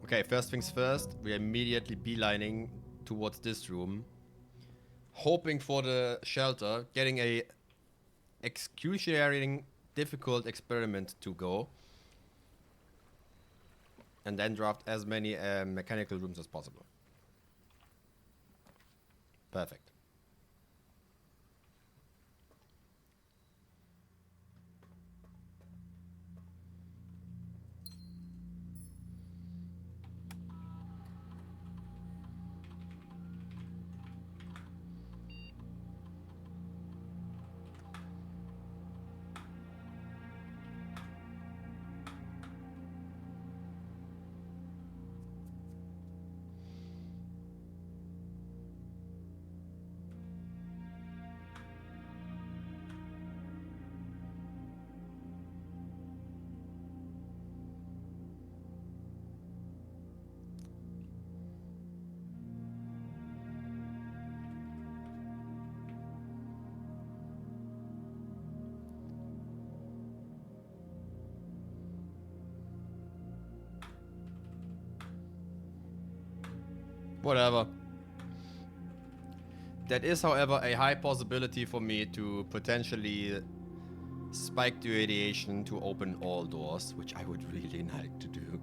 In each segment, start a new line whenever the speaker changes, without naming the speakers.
Okay, first things first. We're immediately beelining towards this room. Hoping for the shelter. Getting a excruciating difficult experiment to go. And then draft as many mechanical rooms as possible. Perfect. Whatever. That is, however, a high possibility for me to potentially spike the radiation to open all doors, which I would really like to do.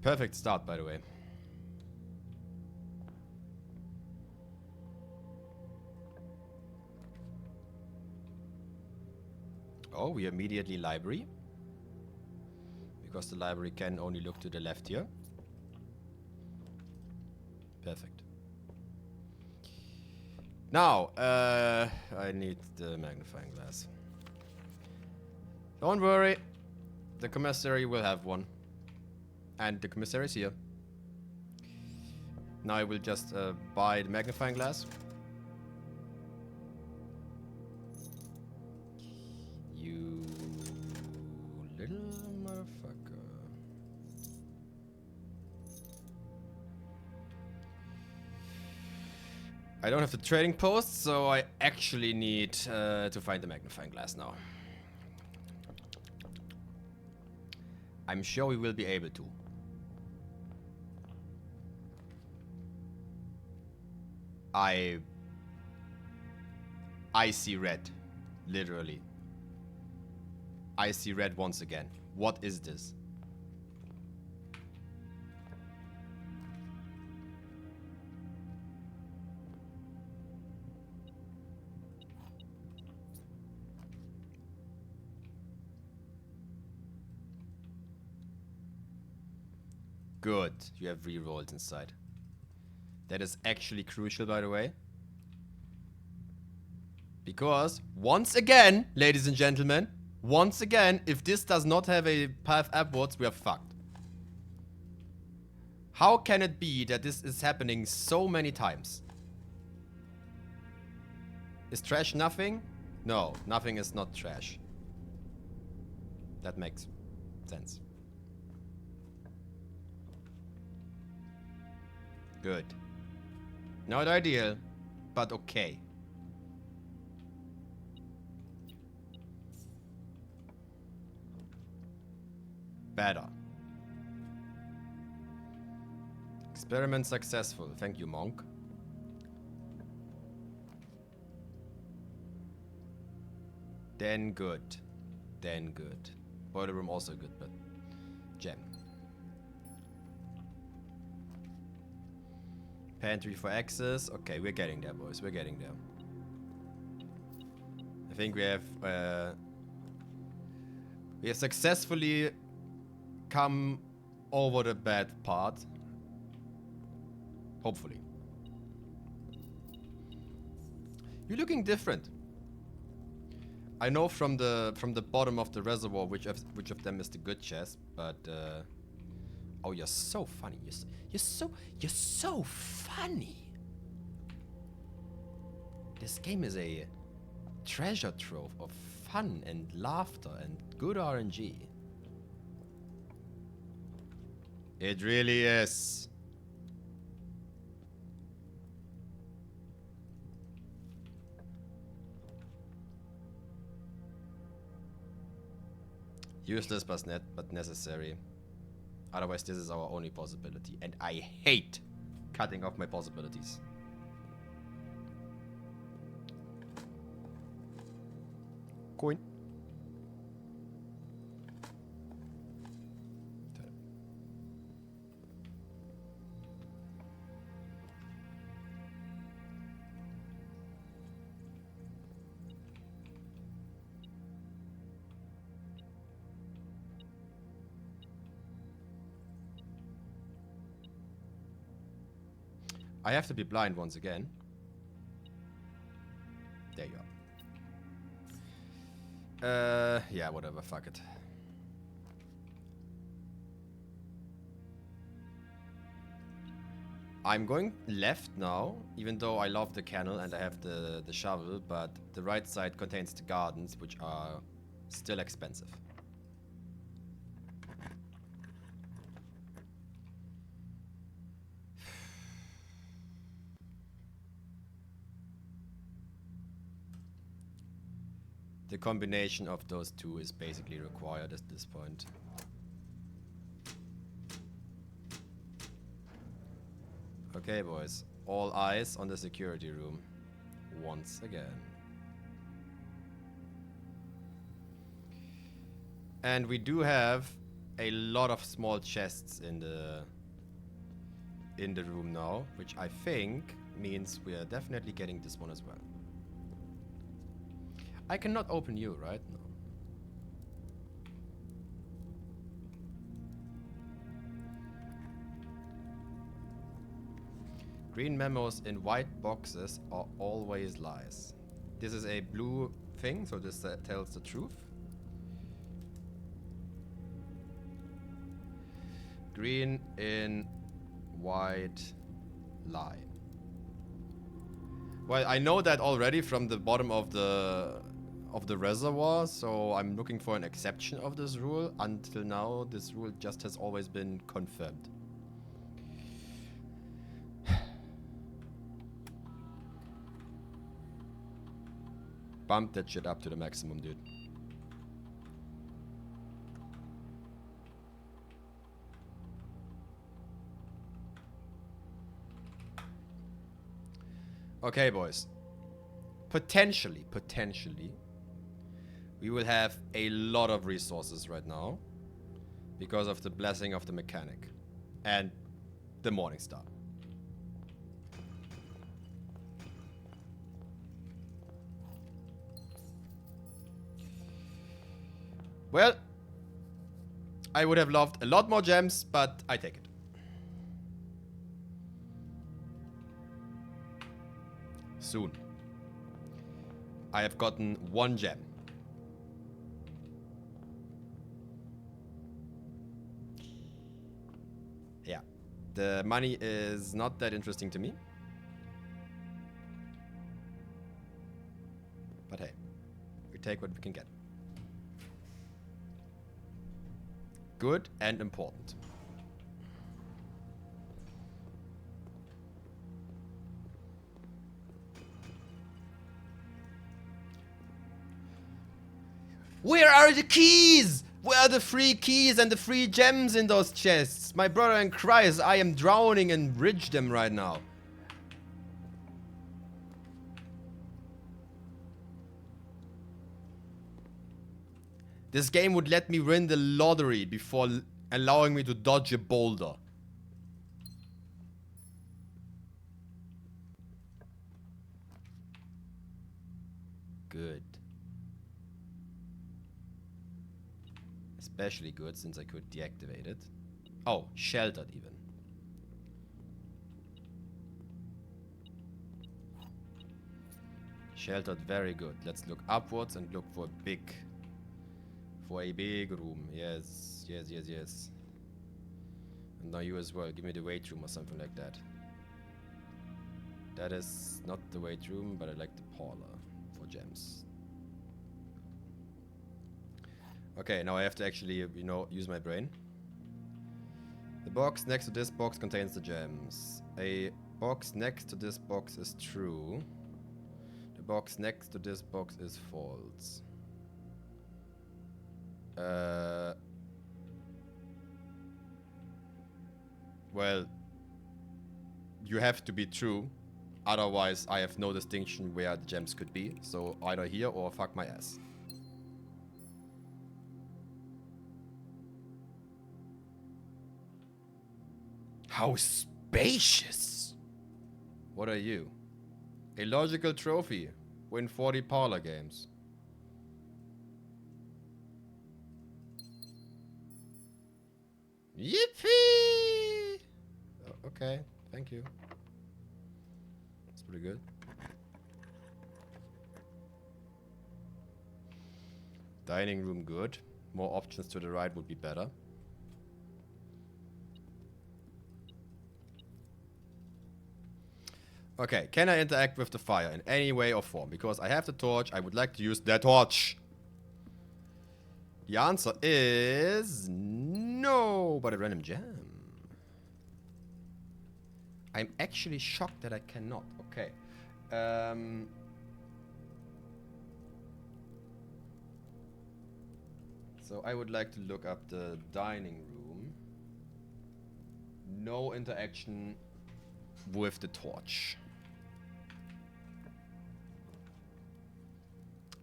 Perfect start, by the way. Oh, we immediately library. Because the library can only look to the left here. Perfect. Now, I need the magnifying glass. Don't worry. The commissary will have one. And the commissary is here. Now I will just buy the magnifying glass. You little motherfucker. I don't have the trading post, so I actually need to find the magnifying glass now. I'm sure we will be able to. I see red. Literally. I see red once again. What is this? Good. You have re-rolled inside. That is actually crucial, by the way. Because, once again, ladies and gentlemen, once again, if this does not have a path upwards, we are fucked. How can it be that this is happening so many times? Is trash nothing? No, nothing is not trash. That makes sense. Good. Not ideal, but okay. Better. Experiment successful. Thank you, monk. Then good. Then good. Boiler room also good, but gem. Pantry for access. Okay, we're getting there, boys. We're getting there. I think we have successfully come over the bad part. Hopefully. You're looking different. I know from the bottom of the reservoir which of them is the good chest, but oh, you're so funny. You're so funny. This game is a treasure trove of fun and laughter and good RNG. It really is. Useless but necessary. Otherwise this is our only possibility. And I hate cutting off my possibilities. Coin. I have to be blind once again. There you are. Yeah, whatever, fuck it. I'm going left now, even though I love the canal and I have the shovel, but the right side contains the gardens, which are still expensive. The combination of those two is basically required at this point. Okay, boys. All eyes on the security room. Once again. And we do have a lot of small chests in the room now, which I think means we are definitely getting this one as well. I cannot open you, right? No. Green memos in white boxes are always lies. This is a blue thing, so this tells the truth. Green in white lie. Well, I know that already from the bottom of the reservoir, so I'm looking for an exception of this rule. Until now, this rule just has always been confirmed. Bump that shit up to the maximum, dude. Okay, boys. Potentially, we will have a lot of resources right now because of the blessing of the mechanic and the Morning Star. Well, I would have loved a lot more gems, but I take it. Soon. I have gotten 1 gem. Yeah. The money is not that interesting to me. But hey, we take what we can get. Good and important. Where are the keys? Where are the free keys and the free gems in those chests? My brother in Christ, I am drowning in bridgedom right now. This game would let me win the lottery before allowing me to dodge a boulder. Good. Especially good since I could deactivate it. Oh, sheltered even. Sheltered, very good. Let's look upwards and look for a big room. Yes, yes, yes, yes. And now you as well. Give me the weight room or something like that. That is not the weight room, but I like the parlor for gems. Okay, now I have to actually, you know, use my brain. The box next to this box contains the gems. A box next to this box is true. The box next to this box is false. Well, you have to be true. Otherwise, I have no distinction where the gems could be. So either here or fuck my ass. How spacious! What are you? A logical trophy. Win 40 parlor games. Yippee! Oh, okay, thank you. That's pretty good. Dining room good. More options to the right would be better. Okay, can I interact with the fire in any way or form? Because I have the torch, I would like to use that torch. The answer is no, but a random gem. I'm actually shocked that I cannot. Okay. So I would like to look up the dining room. No interaction with the torch.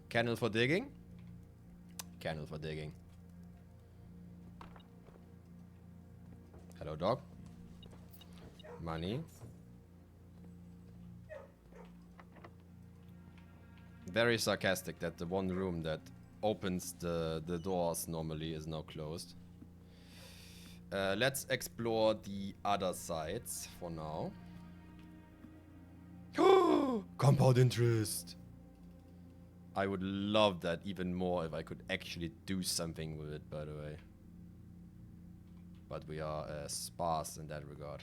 Candle for digging. Candle for digging. Hello, dog. Money. Very sarcastic that the one room that opens the doors normally is now closed. Let's explore the other sides for now. Compound interest. I would love that even more if I could actually do something with it, by the way. But we are sparse in that regard.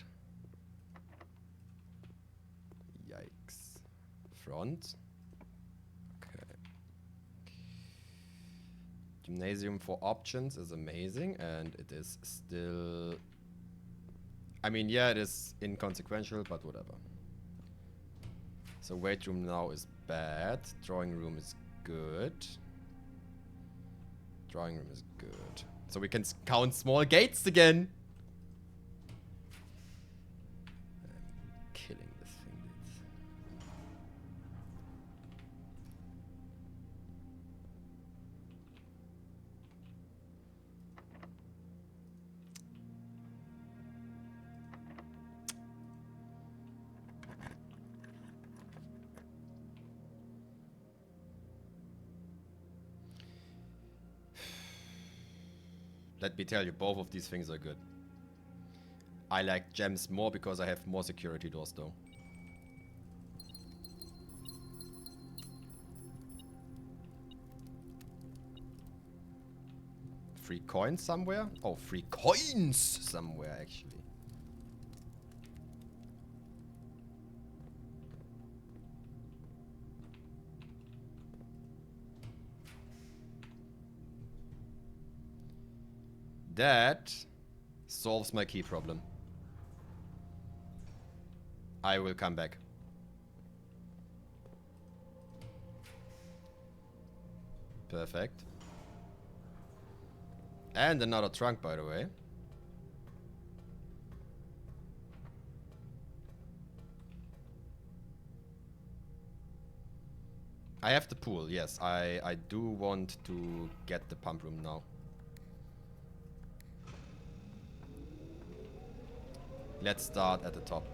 Yikes. Front. Okay. Gymnasium for options is amazing, and it is still... I mean, yeah, it is inconsequential, but whatever. So weight room now is bad. Drawing room is good. Drawing room is good. So we can count small gates again. I'm killing this thing, dudes. Let me tell you, both of these things are good. I like gems more because I have more security doors though. Free coins somewhere? Oh, free coins somewhere actually. That solves my key problem. I will come back. Perfect. And another trunk, by the way. I have the pool, yes. I do want to get the pump room now. Let's start at the top.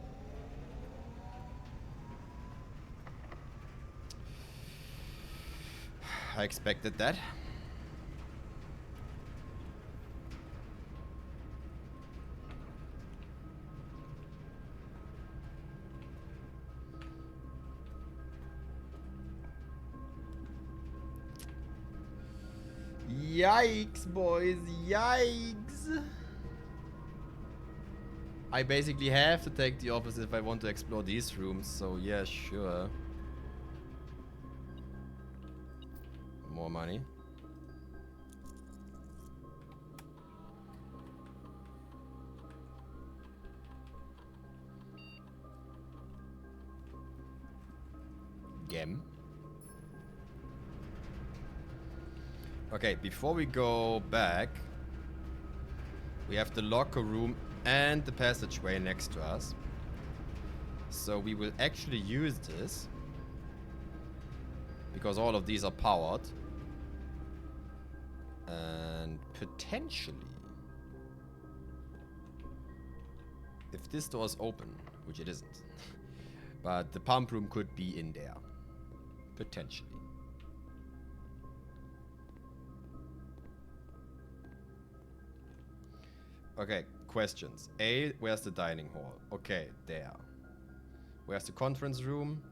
I expected that. Yikes, boys, yikes. I basically have to take the office if I want to explore these rooms, so yeah, sure. More money. M. Okay, before we go back, we have the locker room and the passageway next to us. So we will actually use this, because all of these are powered. And potentially, if this door is open, which it isn't, but the pump room could be in there. Potentially. Okay, questions. A, where's the dining hall? Okay, there. Where's the conference room?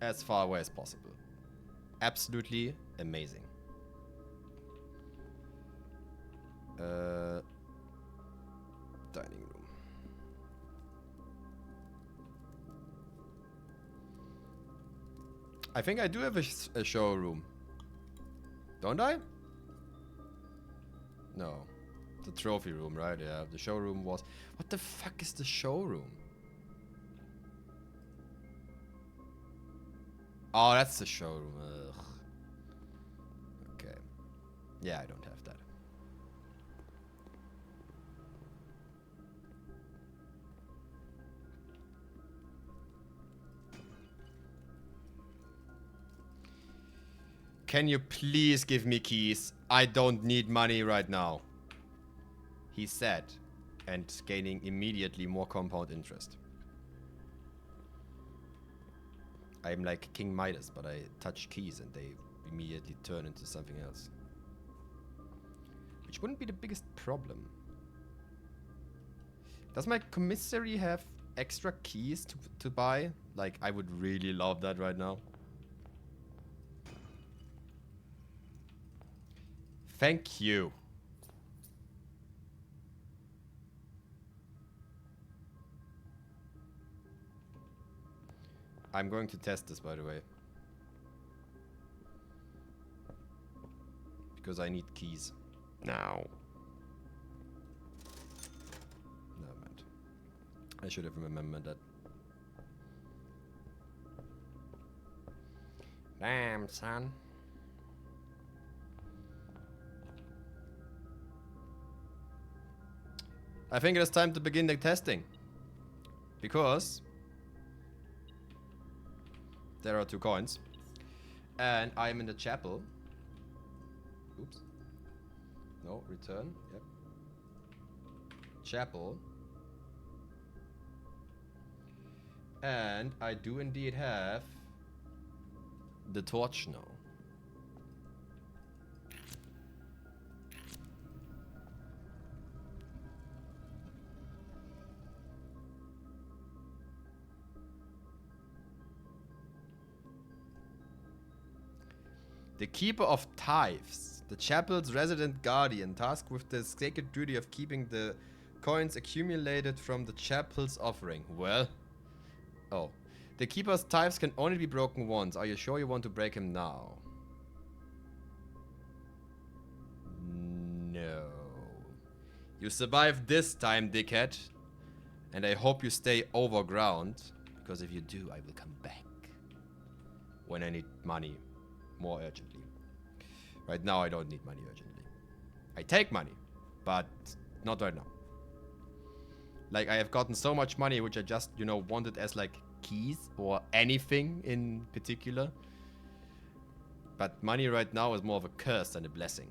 As far away as possible. Absolutely amazing. Dining room. I think I do have a showroom. Don't I? No. The trophy room, right? Yeah, the showroom was... What the fuck is the showroom? Oh, that's the showroom. Ugh. Okay. Yeah, I don't have that. Can you please give me keys? I don't need money right now. He said, and gaining immediately more compound interest. I'm like King Midas, but I touch keys and they immediately turn into something else. Which wouldn't be the biggest problem. Does my commissary have extra keys to buy? Like, I would really love that right now. Thank you. I'm going to test this, by the way. Because I need keys. Now. Never mind. I should have remembered that. Damn, son. I think it is time to begin the testing. Because there are 2 coins. And I'm in the chapel. Oops. No, return. Yep. Chapel. And I do indeed have the torch now. The Keeper of Tithes, the chapel's resident guardian, tasked with the sacred duty of keeping the coins accumulated from the chapel's offering. Well, oh. The Keeper's Tithes can only be broken once. Are you sure you want to break him now? No. You survived this time, dickhead. And I hope you stay overground. Because if you do, I will come back. When I need money. More urgently. Right now, I don't need money urgently. I take money, but not right now. Like, I have gotten so much money, which I just, you know, wanted as, like, keys or anything in particular. But money right now is more of a curse than a blessing.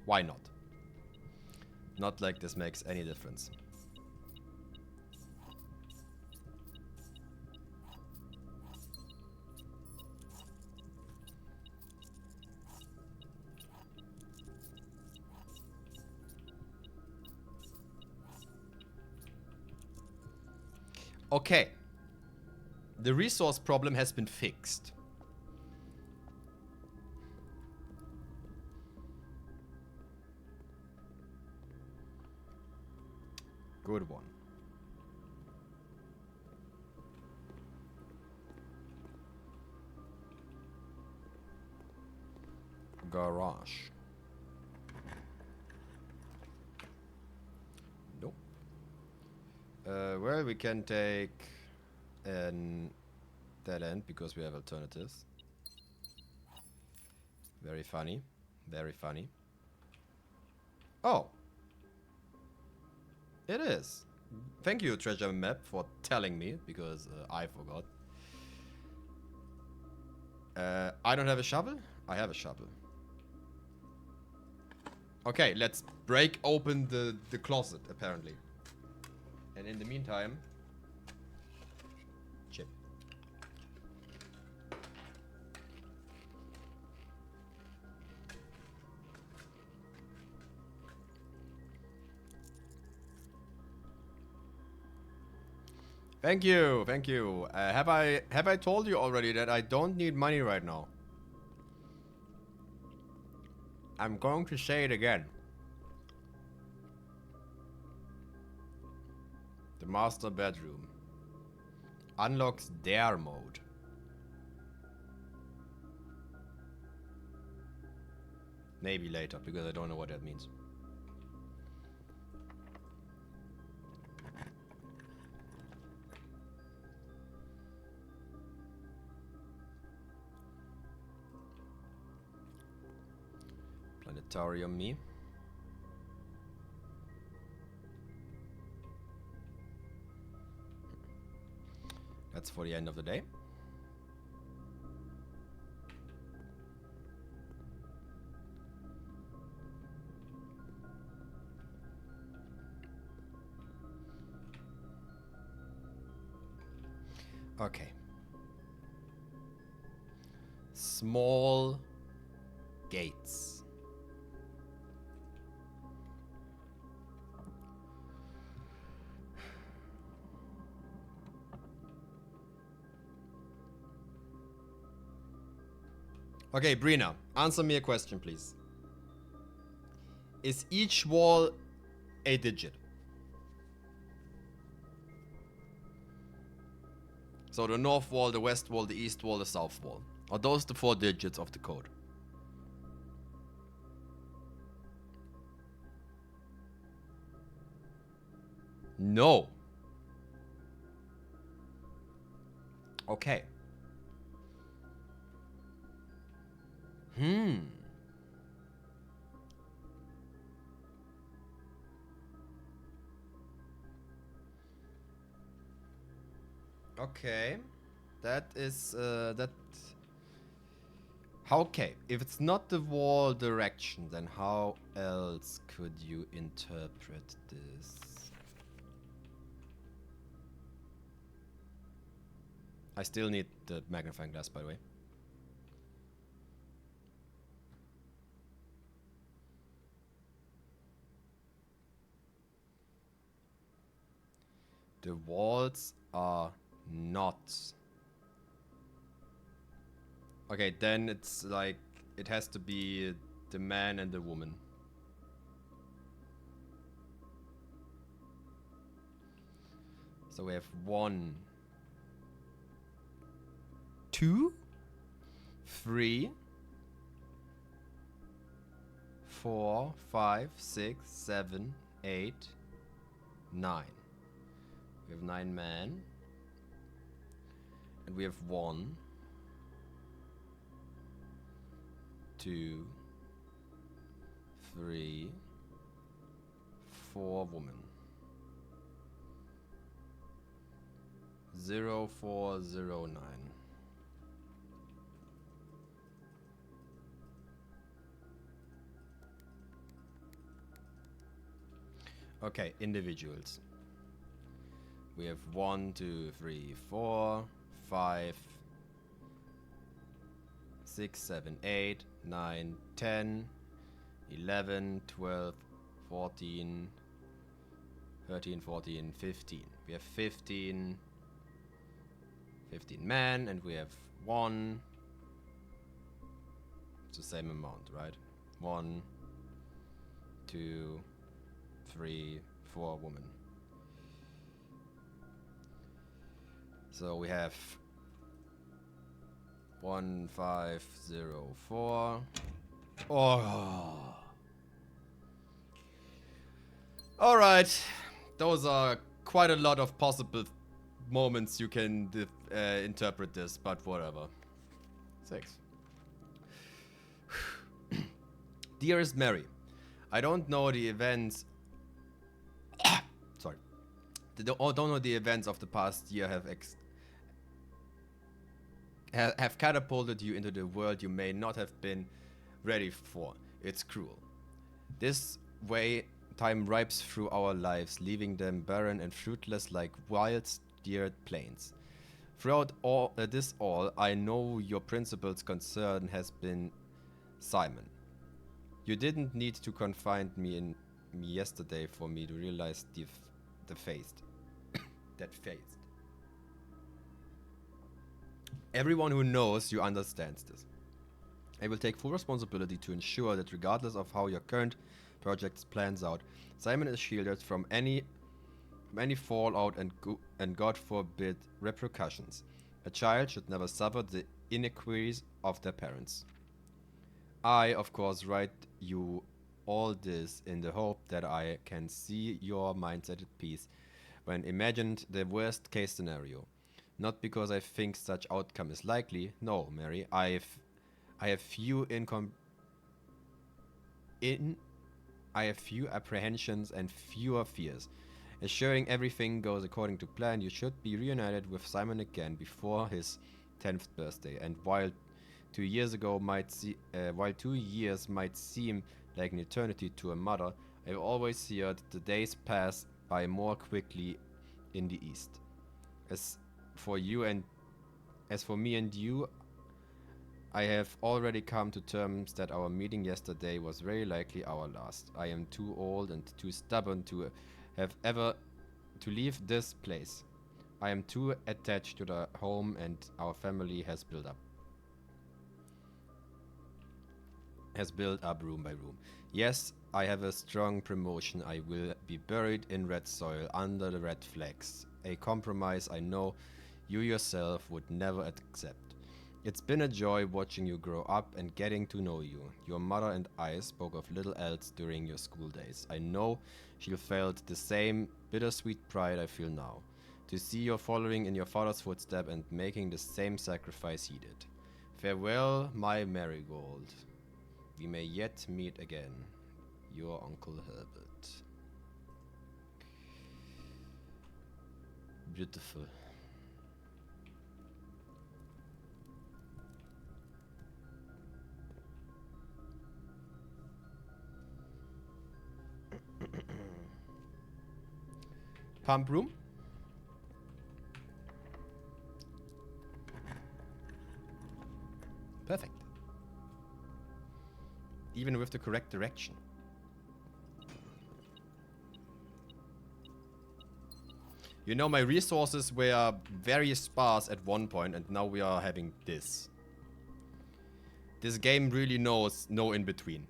Why not? Not like this makes any difference. Okay. The resource problem has been fixed. Good one. Garage. Nope. Well, we can take an dead end because we have alternatives. Very funny. Very funny. Oh. It is. Thank you, Treasure Map, for telling me, because I forgot. I don't have a shovel. I have a shovel. Okay, let's break open the closet, apparently. And in the meantime... Chip. Thank you, thank you. Have I told you already that I don't need money right now? I'm going to say it again. The master bedroom unlocks dare mode. Maybe later, because I don't know what that means. Planetarium me. That's for the end of the day. Okay. Small gates. Okay, Brina, answer me a question, please. Is each wall a digit? So the north wall, the west wall, the east wall, the south wall. Are those the 4 digits of the code? No. Okay. Okay. That is, that... Okay, if it's not the wall direction, then how else could you interpret this? I still need the magnifying glass, by the way. The walls are not... Okay, then it's like, it has to be the man and the woman. So we have 1, 2, 3, 4, 5, 6, 7, 8, 9. We have 9 men. And we have 1, 2, 3, 4 women. 0409. Okay, individuals. We have 1, 2, 3, 4, 5, 6, 7, 8, 9, 10, 11, 12, 14, 13, 14, 15. We have 15 men, and we have 1. It's the same amount, right? 1, 2, 3, 4 women. So we have 1504, Oh. Alright. Those are quite a lot of possible moments you can interpret this, but whatever. 6. Dearest Mary, I don't know the events. Sorry. Don't know the events of the past year have catapulted you into the world you may not have been ready for. It's cruel. This way, time ripes through our lives, leaving them barren and fruitless like wild steered plains. Throughout all, I know your principal concern has been Simon. You didn't need to confine me yesterday for me to realize the faced. that faced. Everyone who knows you understands this. I will take full responsibility to ensure that regardless of how your current project plans out, Simon is shielded from any fallout and God forbid repercussions. A child should never suffer the inequities of their parents. I, of course, write you all this in the hope that I can see your mindset at peace when imagined the worst case scenario. Not because I think such outcome is likely. No, Mary, I have few apprehensions and fewer fears. Assuring everything goes according to plan, you should be reunited with Simon again before his 10th birthday. And while 2 years might seem like an eternity to a mother, I've always heard the days pass by more quickly in the East. As for me and you, I have already come to terms that our meeting yesterday was very likely our last. I am too old and too stubborn to have ever to leave this place. I am too attached to the home and our family has built up room by room. Yes, I have a strong promotion. I will be buried in red soil under the red flags. A compromise I know you yourself would never accept. It's been a joy watching you grow up and getting to know you. Your mother and I spoke of little else during your school days. I know she felt the same bittersweet pride I feel now. To see you following in your father's footsteps and making the same sacrifice he did. Farewell, my marigold. We may yet meet again. Your Uncle Herbert. Beautiful. Pump room. Perfect. Even with the correct direction. You know, my resources were very sparse at one point, and now we are having this. This game really knows no in between.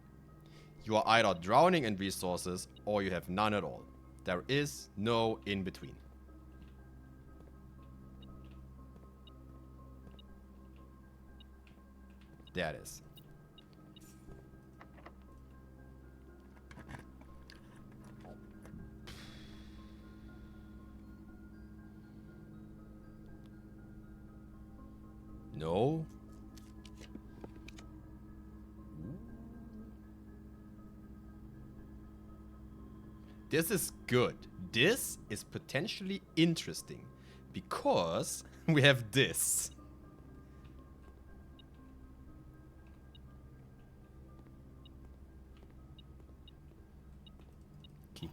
You are either drowning in resources or you have none at all. There is no in between. There it is. No. This is good. This is potentially interesting because we have this. Keep.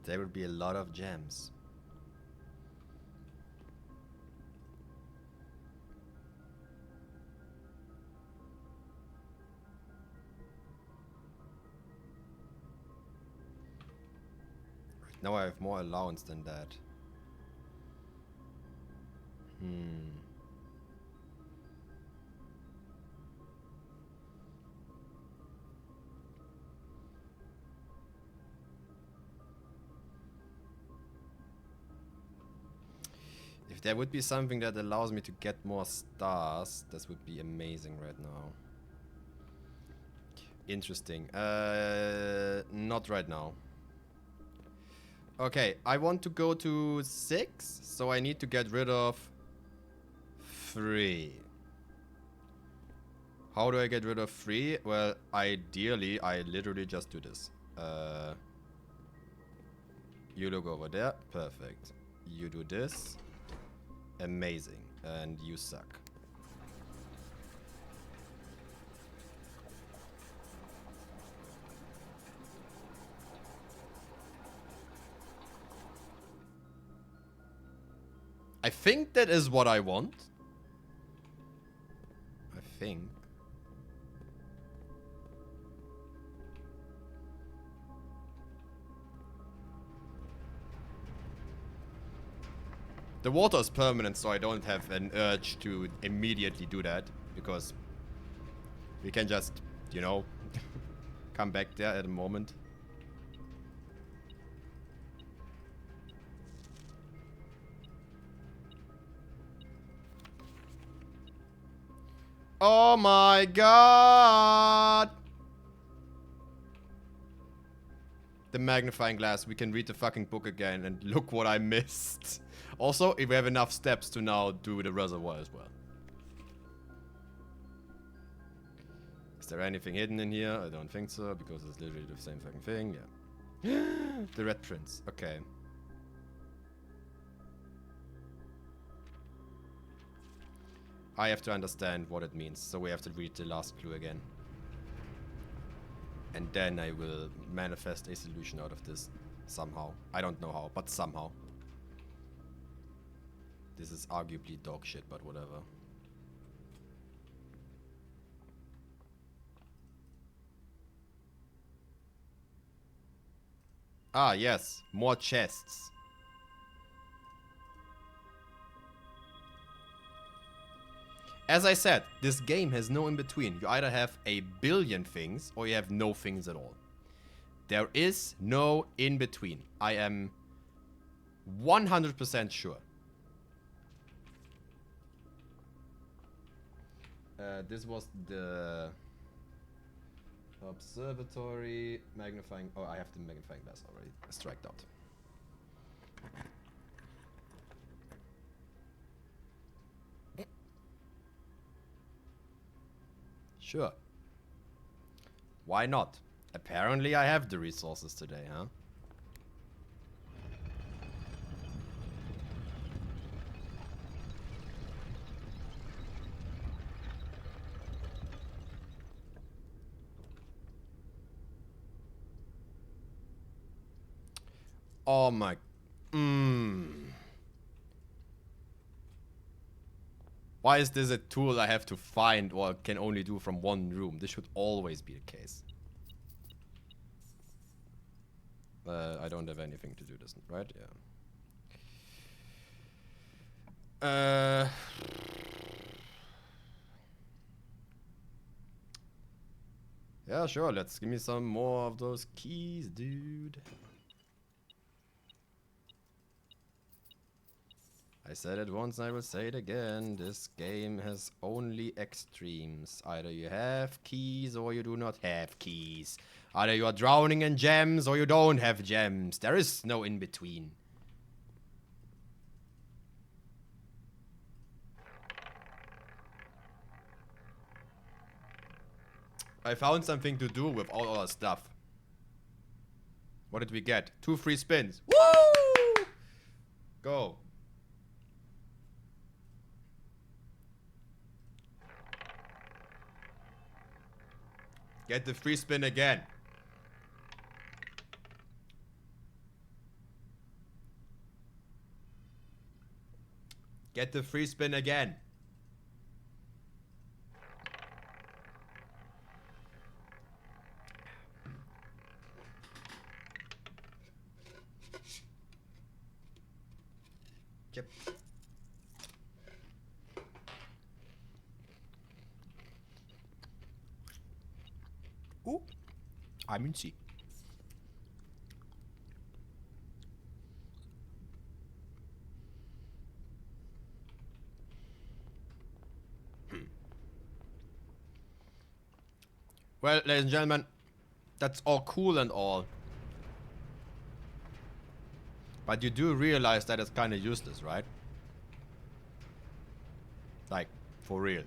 There will be a lot of gems. Now I have more allowance than that. If there would be something that allows me to get more stars, this would be amazing right now. Interesting. Not right now. Okay, I want to go to 6, so I need to get rid of 3. How do I get rid of 3? Well, ideally, I literally just do this. You look over there. Perfect. You do this. Amazing. And you suck. I think that is what I want. I think. The water is permanent, so I don't have an urge to immediately do that. Because we can just, you know, come back there at a moment. Oh my god! The magnifying glass, we can read the fucking book again, and look what I missed. Also, if we have enough steps to now do the reservoir as well. Is there anything hidden in here? I don't think so, because it's literally the same fucking thing, yeah. The red prince, okay. I have to understand what it means, so we have to read the last clue again. And then I will manifest a solution out of this somehow. I don't know how, but somehow. This is arguably dog shit, but whatever. Ah, yes. More chests. As I said, this game has no in-between. You either have a billion things or you have no things at all. There is no in-between. I am 100% sure. This was the observatory magnifying. Oh, I have the magnifying glass already. Striked out. Sure. Why not? Apparently I have the resources today, huh? Oh my... Why is this a tool I have to find or can only do from one room? This should always be the case. I don't have anything to do this, right? Yeah. Yeah, sure. Let's give me some more of those keys, dude. I said it once and I will say it again. This game has only extremes. Either you have keys or you do not have keys. Either you are drowning in gems or you don't have gems. There is no in between. I found something to do with all our stuff. What did we get? 2 free spins. Woo! Go. Get the free spin again. Get the free spin again. Yep. Ooh, I'm in C. Well, ladies and gentlemen, that's all cool and all. But you do realize that it's kind of useless, right? Like, for real.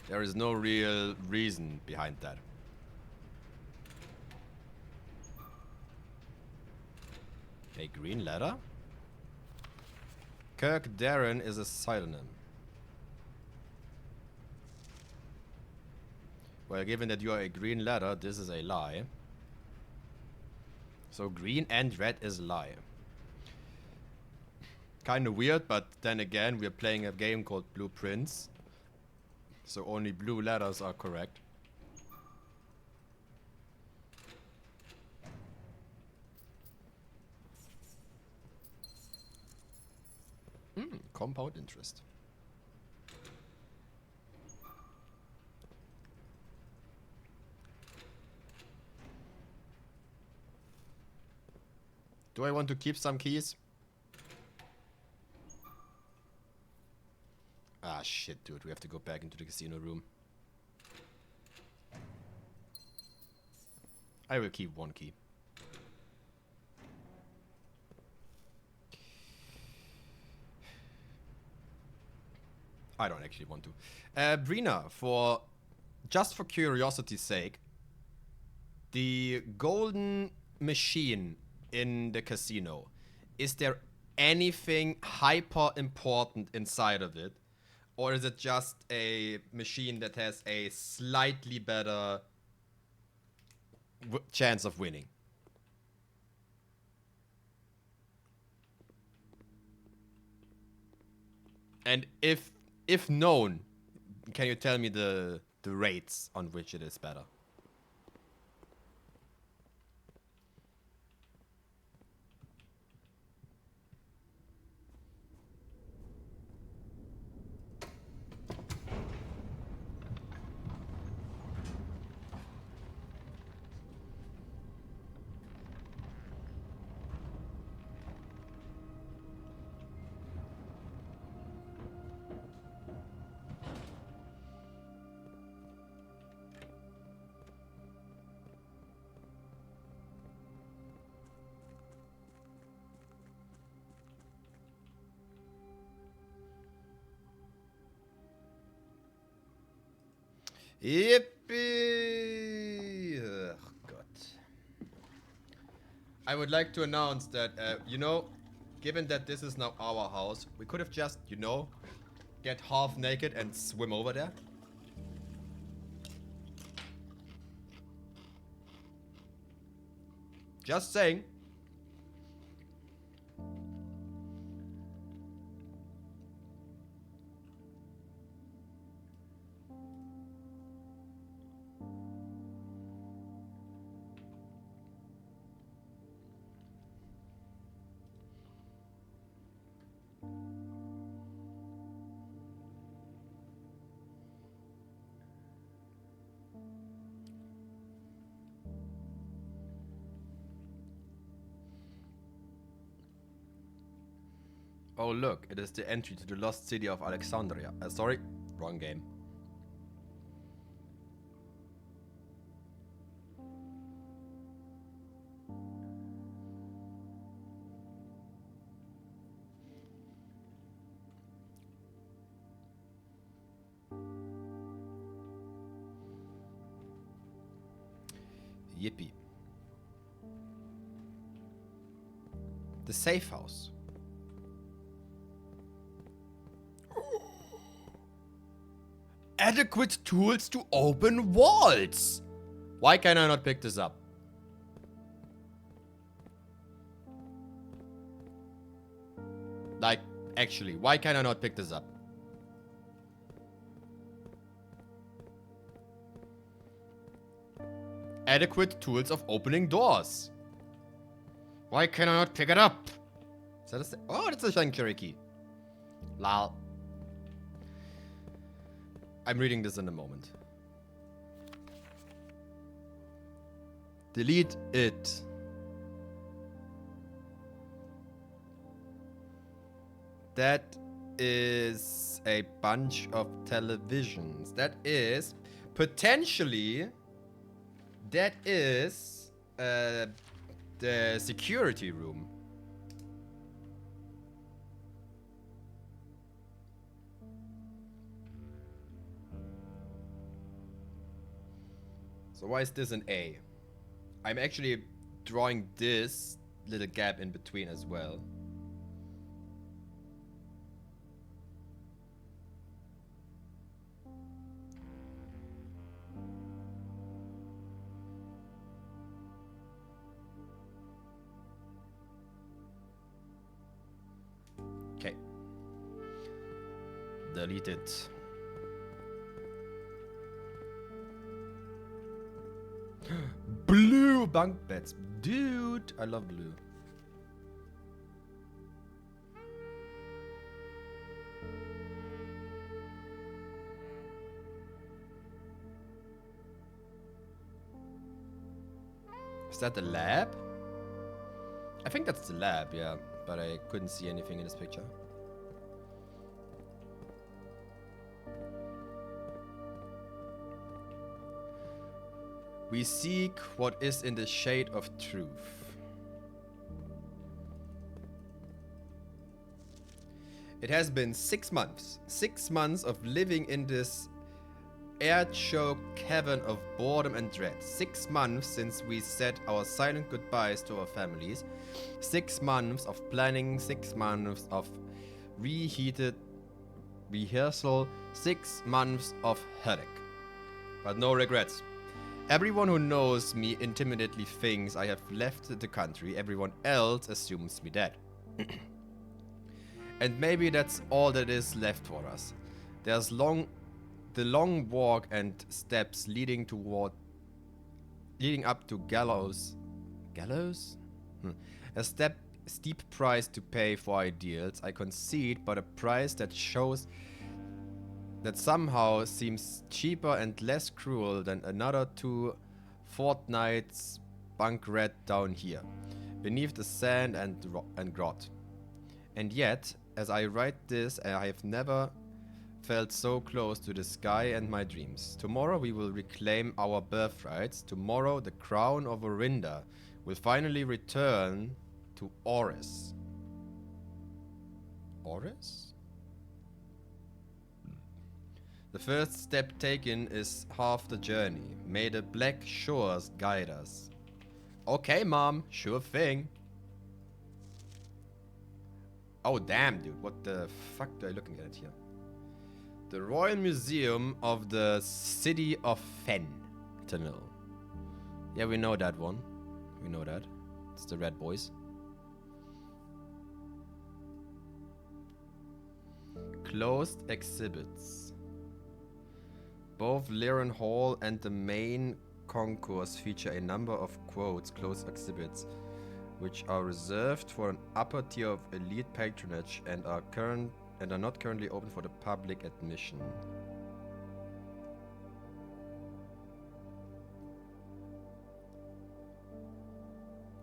There is no real reason behind that. A green letter? Kirk Darren is a pseudonym. Well, given that you are a green letter, this is a lie. So green and red is a lie. Kinda weird, but then again, we're playing a game called Blueprints. So only blue letters are correct. Compound interest. Do I want to keep some keys? Ah, shit, dude. We have to go back into the casino room. I will keep one key. I don't actually want to. Brina, just for curiosity's sake, the golden machine in the casino, is there anything hyper important inside of it? Or is it just a machine that has a slightly better chance of winning? And if known, can you tell me the rates on which it is better? Yippee! Ugh, God. I would like to announce that, given that this is now our house, we could have just, get half naked and swim over there. Just saying. Oh look, it is the entry to the lost city of Alexandria. Sorry, wrong game. Yippee. The safe house. Adequate tools to open walls. Why can I not pick this up? Like, actually, why can I not pick this up? Adequate tools of opening doors. Why can I not pick it up? Is that a oh, that's a Shankiri key. Lol. I'm reading this in a moment. Delete it. That is a bunch of televisions. That is potentially. That is the security room. So why is this an A? I'm actually drawing this little gap in between as well. Okay. Delete it. Blue bunk beds. Dude, I love blue. Is that the lab? I think that's the lab, yeah. But I couldn't see anything in this picture. We seek what is in the shade of truth. It has been 6 months. 6 months of living in this air-choked cavern of boredom and dread. 6 months since we said our silent goodbyes to our families. 6 months of planning. 6 months of reheated rehearsal. 6 months of headache. But no regrets. Everyone who knows me intimately thinks I have left the country. Everyone else assumes me dead. And maybe that's all that is left for us. There's the long walk and steps leading up to gallows. Gallows? A steep price to pay for ideals, I concede, but a price that shows that somehow seems cheaper and less cruel than another 2 fortnights banquet down here, beneath the sand and grot. And yet, as I write this, I have never felt so close to the sky and my dreams. Tomorrow we will reclaim our birthrights. Tomorrow the crown of Orinda will finally return to Oris. Oris? The first step taken is half the journey. May the black shores guide us. Okay, Mom. Sure thing. Oh, damn, dude. What the fuck are you looking at here? The Royal Museum of the City of Fentanyl. Yeah, we know that one. We know that. It's the Red Boys. Closed exhibits. Both Liron Hall and the main concourse feature a number of quotes, closed exhibits, which are reserved for an upper tier of elite patronage and are not currently open for the public admission.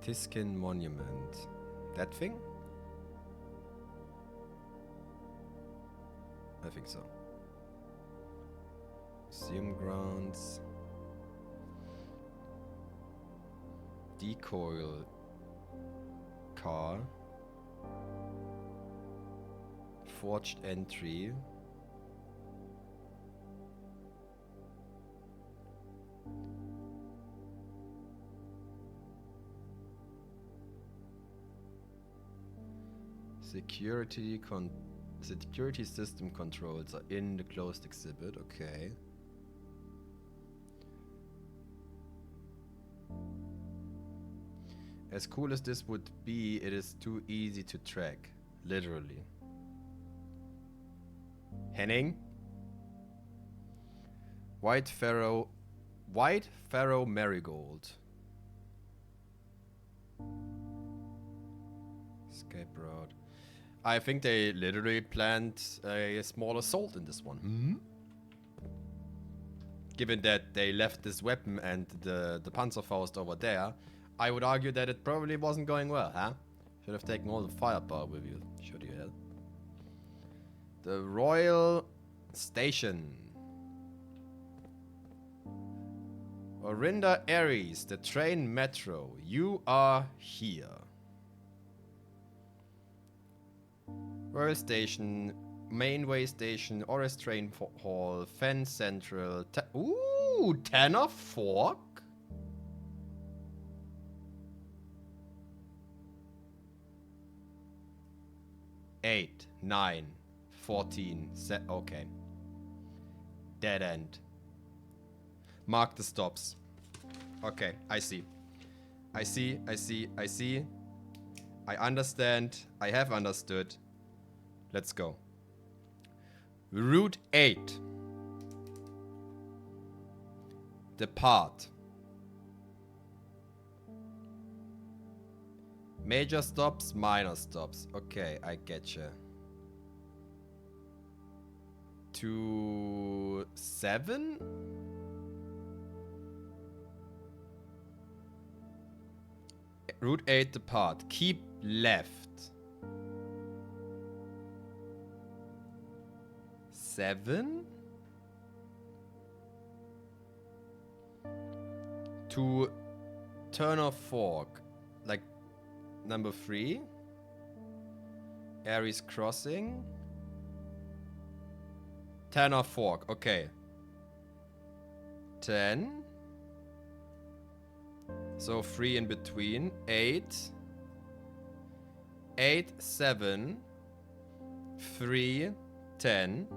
Tiskin Monument. That thing? I think so. Museum grounds. Decoy car. Forged entry. Security system controls are in the closed exhibit. Okay. As cool as this would be, it is too easy to track. Literally. Henning? White Pharaoh Marigold. Cape Road. I think they literally planned a small assault in this one. Hmm? Given that they left this weapon and the Panzerfaust over there, I would argue that it probably wasn't going well, huh? Should have taken all the firepower with you, should you have? The Royal Station. Orinda Aries, the train metro. You are here. Royal Station, Mainway Station, Oris Train Hall, Fen Central. Ooh, Tanner Fork? Eight, 9, 14, okay. Dead end. Mark the stops. Okay, I see. I see. I understand. I have understood. Let's go. Route 8. Depart. Major stops, minor stops. Okay, I getcha. To 7? Route 8 depart. Keep left. 7? To Turner Fork. Like number 3. Aries Crossing. Tanner Fork. Okay. 10. So 3 in between. 8. 8, 7. 3, 10.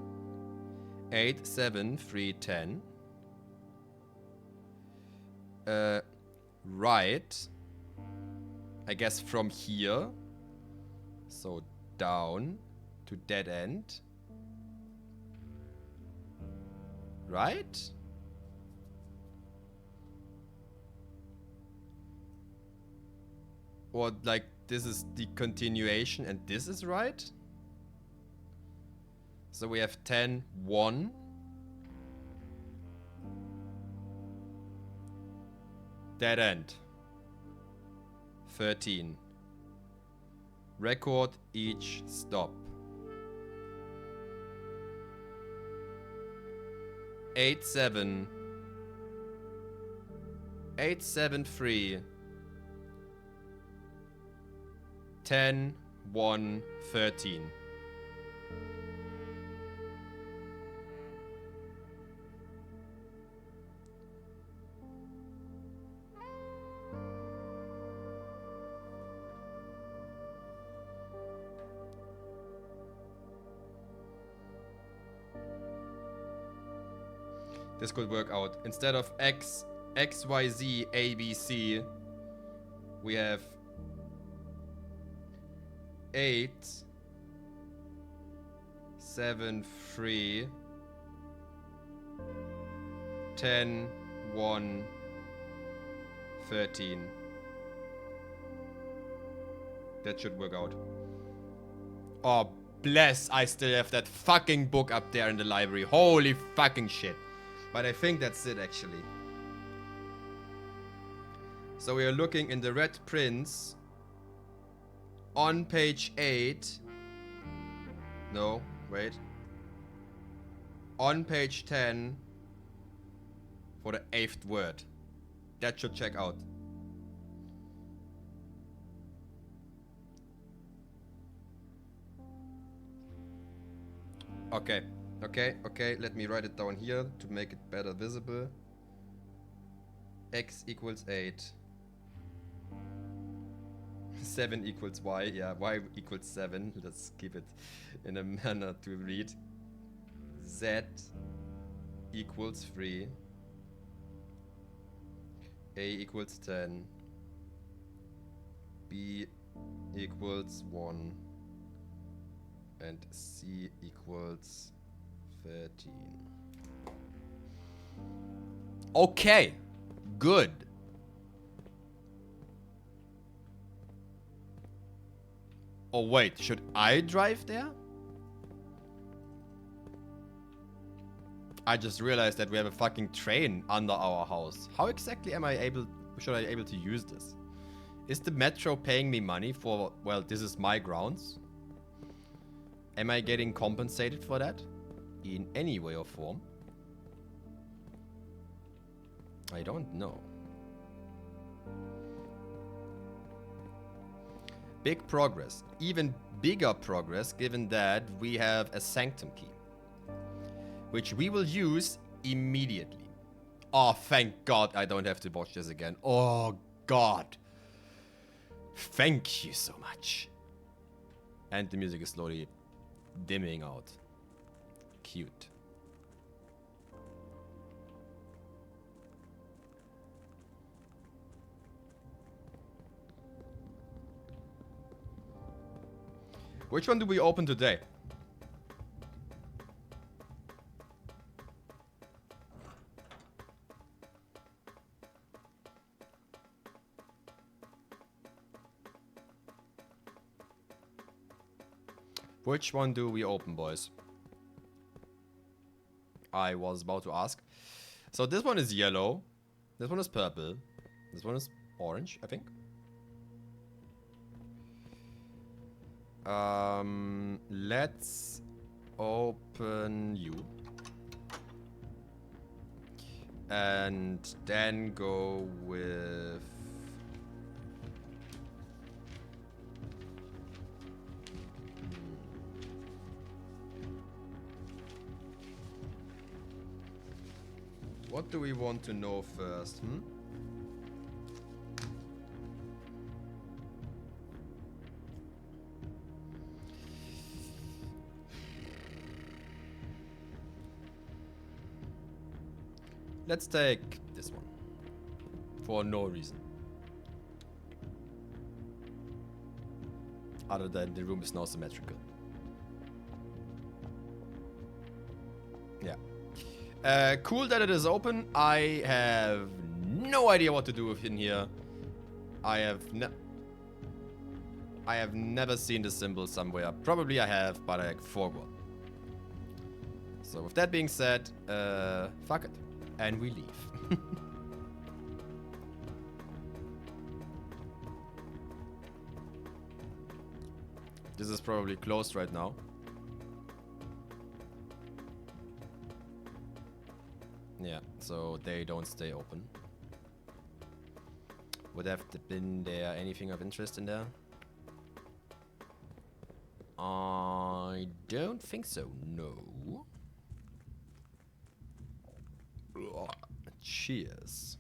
8, 7, 3, 10. Right. I guess from here. So down to dead end. Right? Or like this is the continuation and this is right? So we have 10, 1. Dead end. 13. Record each stop. 8, 7. 8, 7, 3. 10, 1, 13. This could work out. Instead of X, X, Y, Z, A, B, C, we have 8, 7, 3, 10, 1, 13. That should work out. Oh, bless, I still have that fucking book up there in the library. Holy fucking shit. But I think that's it, actually. So we are looking in the Red Prince on page 8. No, wait. On page 10 for the 8th word. That should check out. Okay. Okay, let me write it down here to make it better visible. X equals 8. 7 equals Y. Yeah, Y equals 7. Let's keep it in a manner to read. Z equals 3. A equals 10. B equals 1. And C equals 13. Okay, good. Oh wait, should I drive there? I just realized that we have a fucking train under our house. How exactly should I able to use this? Is the metro paying me money for, well, this is my grounds? Am I getting compensated for that? In any way or form? I don't know. Big progress. Even bigger progress given that we have a sanctum key, which we will use immediately. Oh, thank God I don't have to watch this again. Oh, God. Thank you so much. And the music is slowly dimming out. Cute. Which one do we open today? Which one do we open, boys? I was about to ask. So this one is yellow. This one is purple. This one is orange, I think. Let's open you. And then go with... What do we want to know first, Let's take this one. For no reason. Other than the room is now symmetrical. Yeah. Cool that it is open. I have no idea what to do with in here. I have never seen this symbol somewhere. Probably I have, but I forgot. So with that being said, fuck it. And we leave. This is probably closed right now. Yeah, so they don't stay open. Would have been there anything of interest in there? I don't think so, no. Ugh, cheers.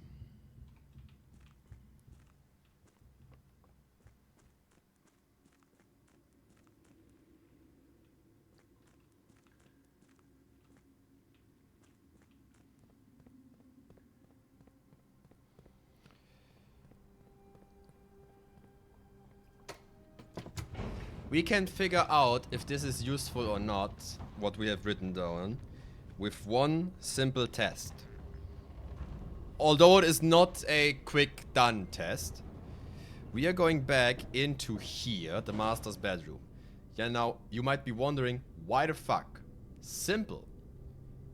We can figure out if this is useful or not, what we have written down, with one simple test. Although it is not a quick done test, we are going back into here, the master's bedroom. Yeah, now you might be wondering, why the fuck? Simple.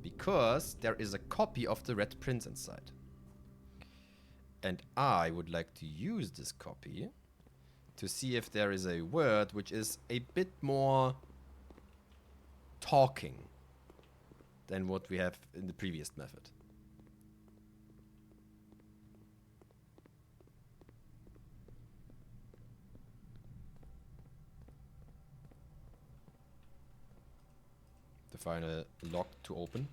Because there is a copy of the Red Prince inside. And I would like to use this copy to see if there is a word which is a bit more talking than what we have in the previous method. The final lock to open.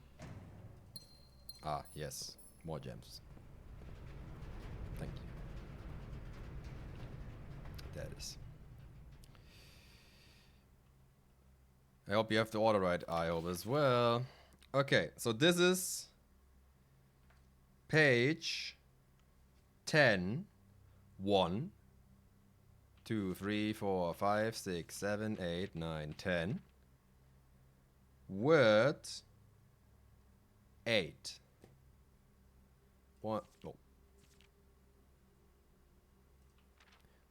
Ah, yes. More gems. Thank you. That is. I hope you have the order right. I hope as well. Okay, so this is page 10, 1, 2, 3, 4, 5, 6, 7, 8, 9, 10. Word 8. One, oh.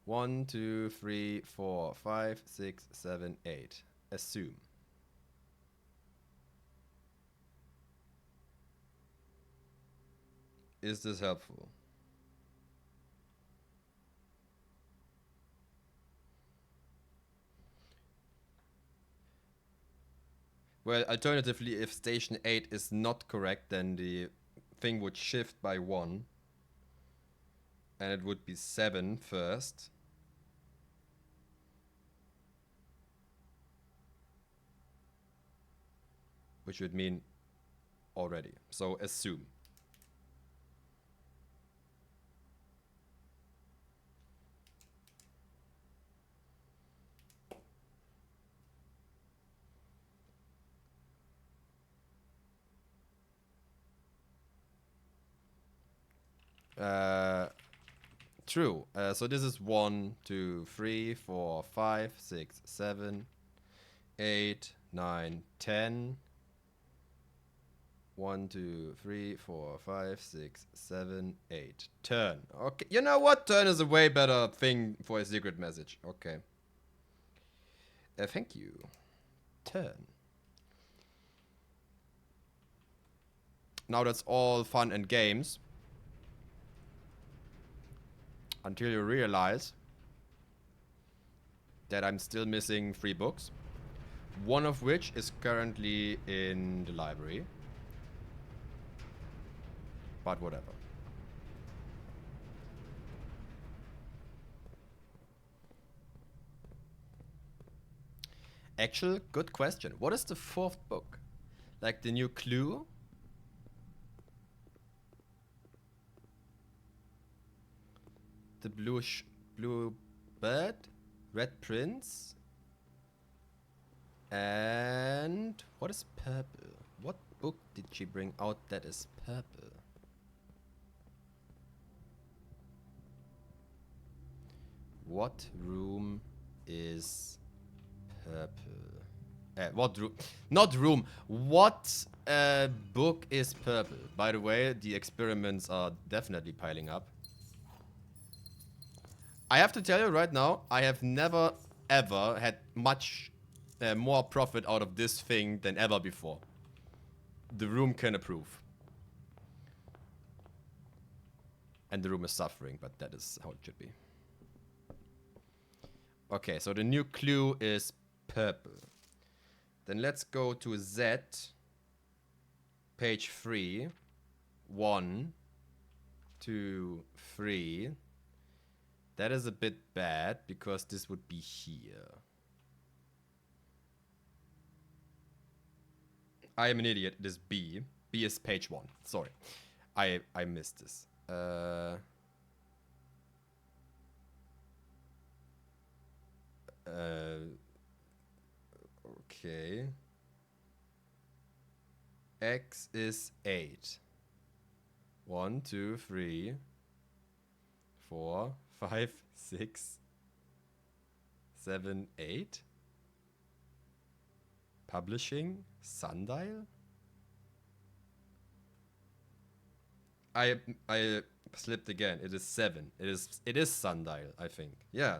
1, 2, 3, 4, 5, 6, 7, 8. Assume. Is this helpful? Well, alternatively, if station 8 is not correct, then the thing would shift by 1. And it would be 7 first. Which would mean already. So assume. True. So this is 1, 2, 3, 4, 5, 6, 7, 8, 9, 10. 1, 2, 3, 4, 5, 6, 7, 8. Turn. Okay. You know what? Turn is a way better thing for a secret message. Okay. Thank you. Turn. Now that's all fun and games. Until you realize that I'm still missing 3 books. One of which is currently in the library. But whatever. Actual good question. What is the 4th book? Like the new Clue? The blue bird? Red prince? And what is purple? What book did she bring out that is purple? What room is purple? What room? Not room. What book is purple? By the way, the experiments are definitely piling up. I have to tell you right now, I have never ever had much more profit out of this thing than ever before. The room can approve. And the room is suffering, but that is how it should be. Okay, so the new clue is purple. Then let's go to Z. Page 3. 1, 2, 3. That is a bit bad, because this would be here. I am an idiot. It is B. B is page 1. Sorry. I missed this. Okay. X is 8. 1, 2, 3, 4, 5, 6, 7, 8. Publishing? Sundial? I slipped again. It is 7. It is Sundial, I think. Yeah.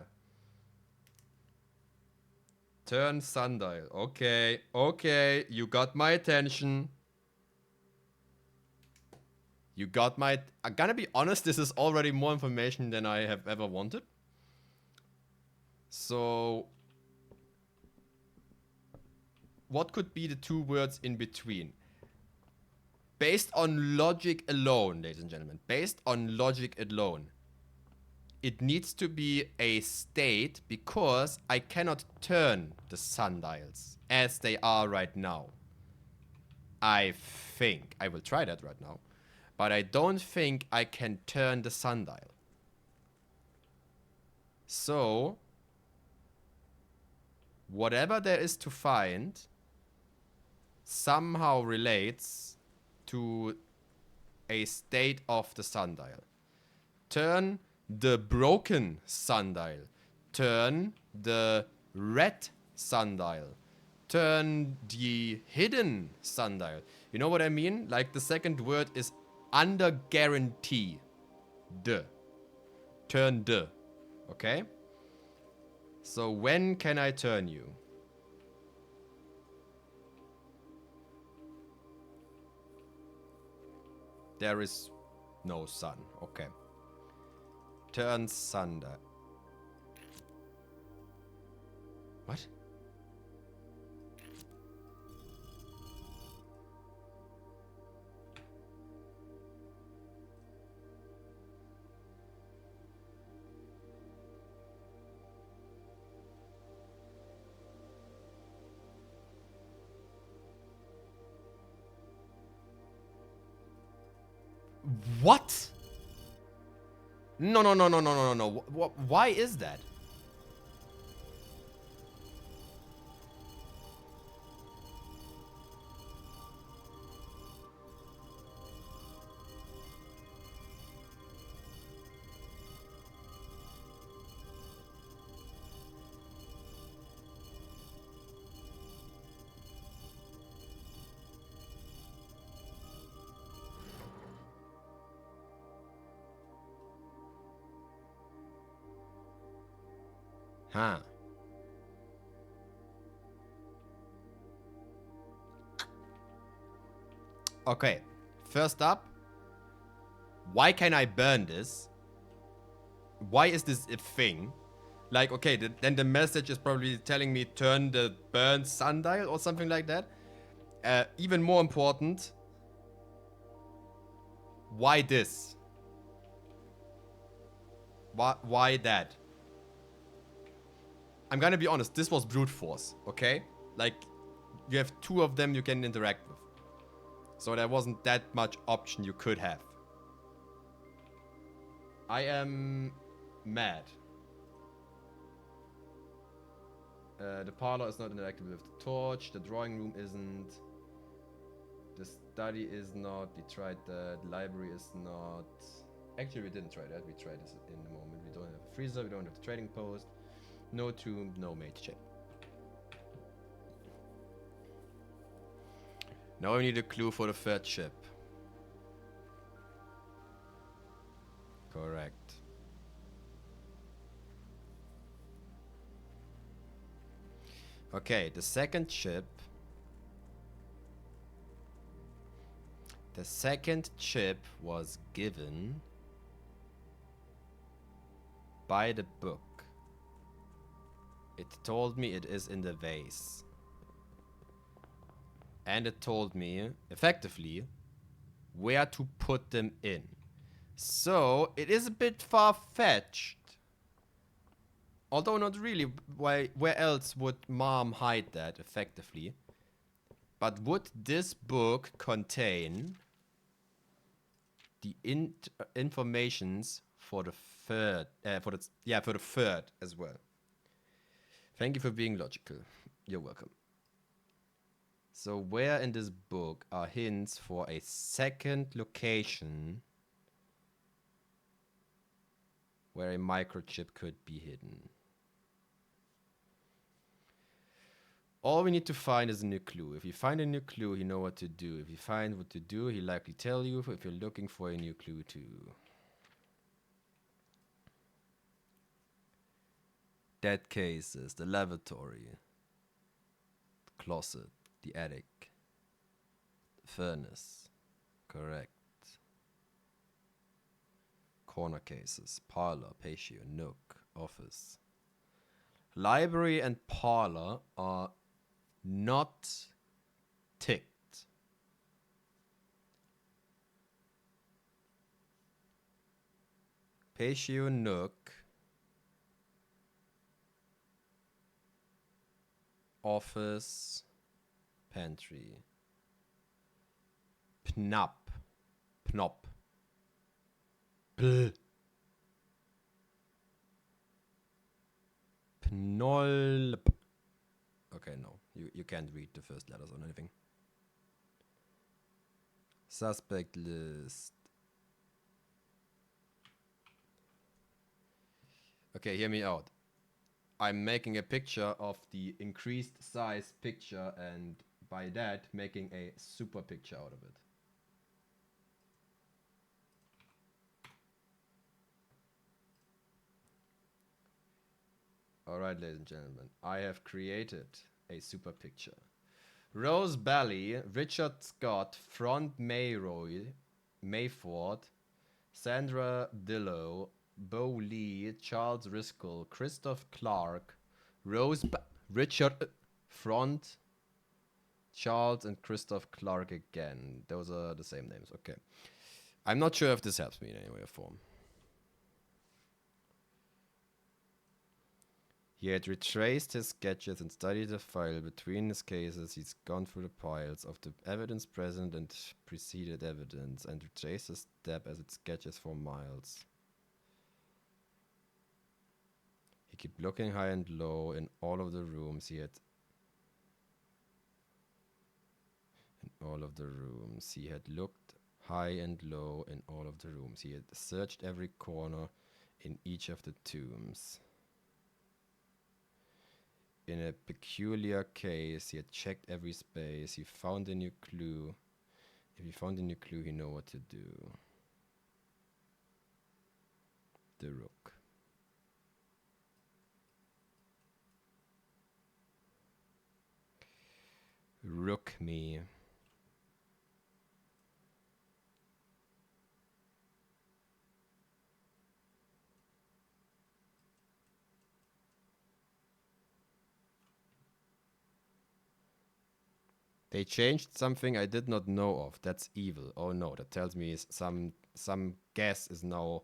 Turn Sundial. Okay. Okay. You got my attention. You got my... I'm gonna be honest, this is already more information than I have ever wanted. So... what could be the 2 words in between? Based on logic alone, ladies and gentlemen. Based on logic alone. It needs to be a state because I cannot turn the sundials as they are right now. I think. I will try that right now. But I don't think I can turn the sundial. So, whatever there is to find somehow relates to a state of the sundial. Turn the broken sundial. Turn the red sundial. Turn the hidden sundial. You know what I mean? Like the second word is under guarantee. The. Turn the. Okay? So when can I turn you? There is no sun. Okay. Turn Sunder. What? What? No, no, no, no, no, no, no, no. Why is that? Huh. Okay. First up, why can I burn this? Why is this a thing? Like, okay, then the message is probably telling me turn the burn sundial or something like that. Even more important, why this? Why that? I'm gonna be honest, this was brute force, okay? Like, you have two of them you can interact with. So there wasn't that much option you could have. I am mad. The parlor is not interactive with the torch. The drawing room isn't. The study is not. We tried that. The library is not. Actually, we didn't try that. We tried this in a moment. We don't have a freezer. We don't have the trading post. No tomb. No mage check. Now we need a clue for the third ship. Correct. Okay, the second ship. The second chip was given by the book. It told me it is in the vase. And it told me, effectively, where to put them in. So, it is a bit far-fetched. Although not really. Where else would Mom hide that, effectively? But would this book contain the informations for the third, for the third as well? Thank you for being logical. You're welcome. So where in this book are hints for a second location where a microchip could be hidden? All we need to find is a new clue. If you find a new clue, you know what to do. If you find what to do, he'll likely tell you if you're looking for a new clue too. Dead cases, the lavatory, the closet, the attic, the furnace. Correct. Corner cases, parlor, patio, nook, office. Library and parlor are not ticked. Patio, nook, office, pantry. Pnop. Pnop. Bl. Pnolp. Okay, no. You can't read the first letters on anything. Suspect list. Okay, hear me out. I'm making a picture of the increased size picture and by that making a super picture out of it. Alright, ladies and gentlemen, I have created a super picture. Rose Bally, Richard Scott, Front Mayroy, Mayford, Sandra Dillow, Bo Lee, Charles Riskel, Christoph Clark, Richard Front, Charles and Christoph Clark again. Those are the same names, okay. I'm not sure if this helps me in any way or form. He had retraced his sketches and studied the file between his cases. He's gone through the piles of the evidence present and preceded evidence and retraced his step as it sketches for miles. He kept looking high and low in all of the rooms he had. In all of the rooms he had looked high and low in all of the rooms. He had searched every corner in each of the tombs. In a peculiar case, he had checked every space. He found a new clue. If he found a new clue, he knew what to do. The Rook. Rook me. They changed something I did not know of. That's evil. Oh no, that tells me some guess is now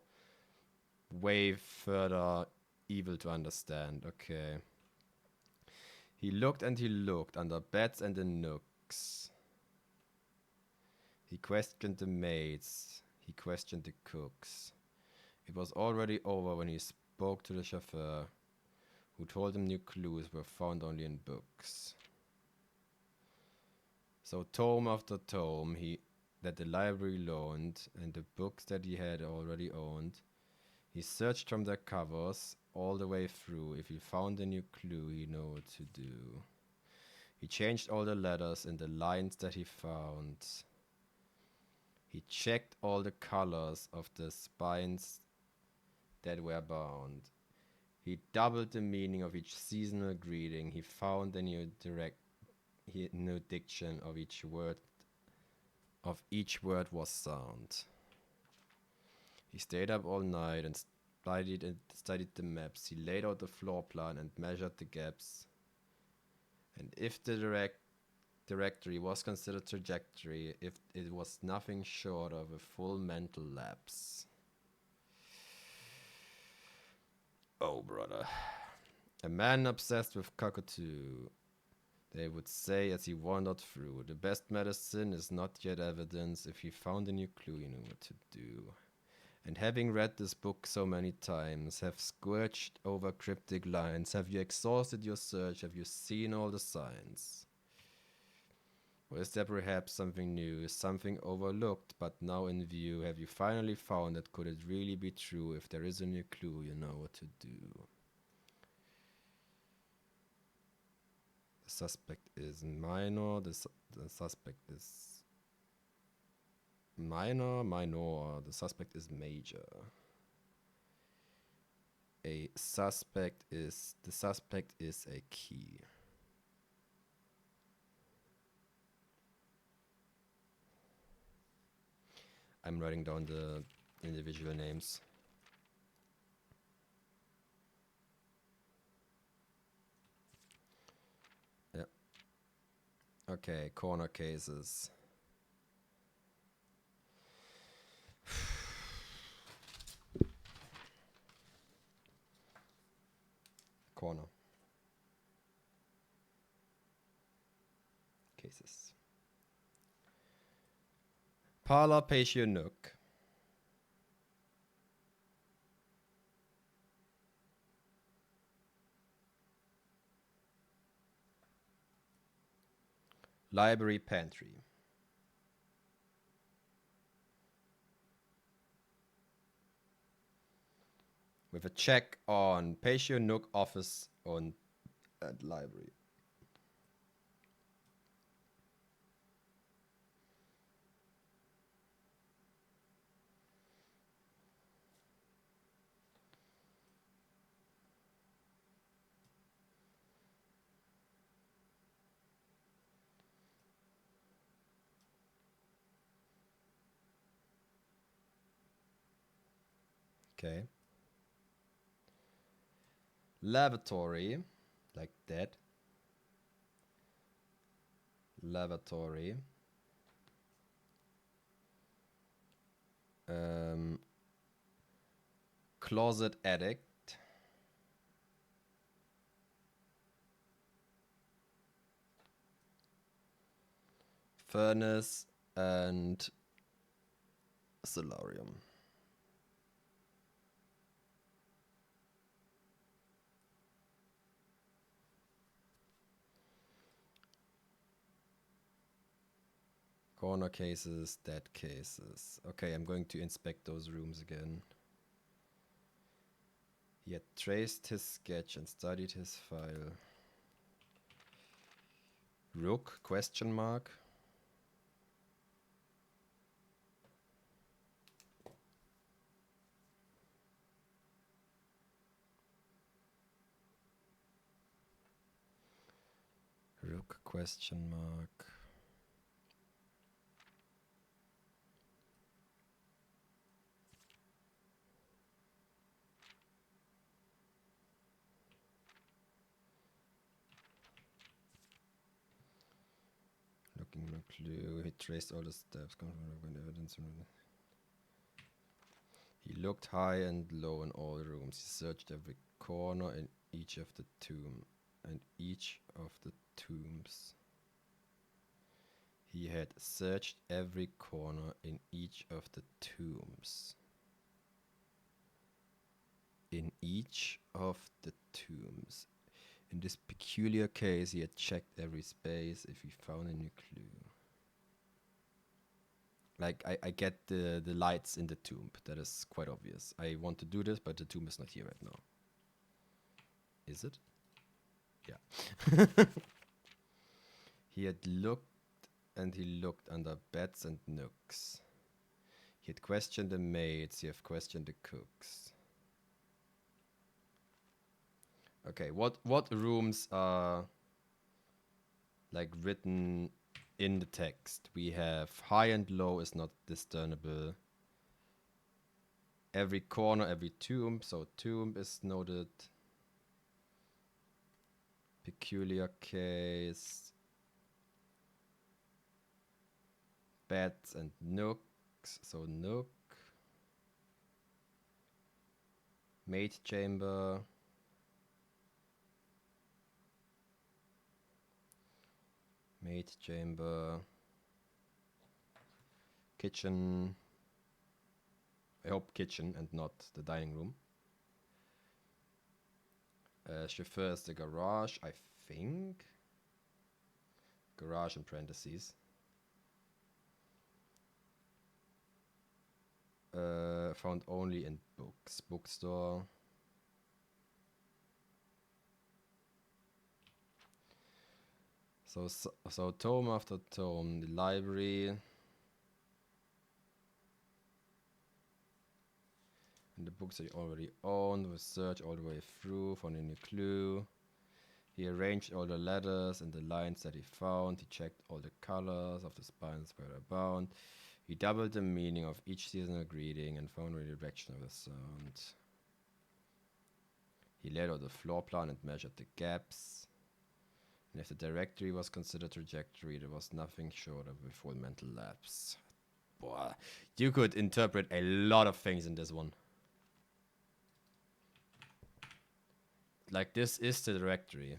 way further evil to understand. Okay. He looked and he looked under beds and in nooks. He questioned the maids. He questioned the cooks. It was already over when he spoke to the chauffeur, who told him new clues were found only in books. So tome after tome that the library loaned, and the books that he had already owned, he searched from their covers all the way through. If he found a new clue, he knew what to do. He changed all the letters in the lines that he found. He checked all the colors of the spines that were bound. He doubled the meaning of each seasonal greeting. He found a new diction of each word. Of each word was sound. He stayed up all night and studied the maps. He laid out the floor plan and measured the gaps. And if the directory was considered trajectory, if it was nothing short of a full mental lapse. Oh, brother. A man obsessed with cockatoo. They would say as he wandered through. The best medicine is not yet evidence. If he found a new clue, he knew what to do. And having read this book so many times, have squirched over cryptic lines, have you exhausted your search? Have you seen all the signs? Or is there perhaps something new, something overlooked but now in view? Have you finally found that could it really be true? If there is a new clue, you know what to do. The suspect is minor, the suspect is minor, the suspect is major. The suspect is a key. I'm writing down the individual names. Yeah. Okay, corner cases. Corner cases. Parlor Patio Nook. Library Pantry. With a check on Patio Nook office and library. Okay. Lavatory, like that. Lavatory. Closet addict. Furnace and solarium. Corner cases, dead cases. Okay, I'm going to inspect those rooms again. He had traced his sketch and studied his file. Rook, question mark. Rook, question mark. Looking no clue. He traced all the steps. Evidence. He looked high and low in all rooms. He searched every corner in each of the tombs. He had searched every corner in each of the tombs. In each of the tombs. In this peculiar case, he had checked every space if he found a new clue. Like, I get the lights in the tomb. That is quite obvious. I want to do this, but the tomb is not here right now. Is it? Yeah. He had looked and he looked under beds and nooks. He had questioned the maids. He had questioned the cooks. Okay, what rooms are like written in the text? We have high and low is not discernible. Every corner, every tomb. So tomb is noted. Peculiar case. Beds and nooks. So nook. Maid chamber. Maid chamber. Kitchen. I hope kitchen and not the dining room. Chauffeur is the garage, I think. Garage in parentheses. Found only in books. Bookstore. So tome after tome. The library. And the books that he already owned. We searched all the way through. Found a new clue. He arranged all the letters and the lines that he found. He checked all the colors of the spines where they're bound. He doubled the meaning of each seasonal greeting and found the direction of the sound. He laid out the floor plan and measured the gaps. And if the directory was considered trajectory, there was nothing short of a full mental lapse. Boy, you could interpret a lot of things in this one. Like, this is the directory.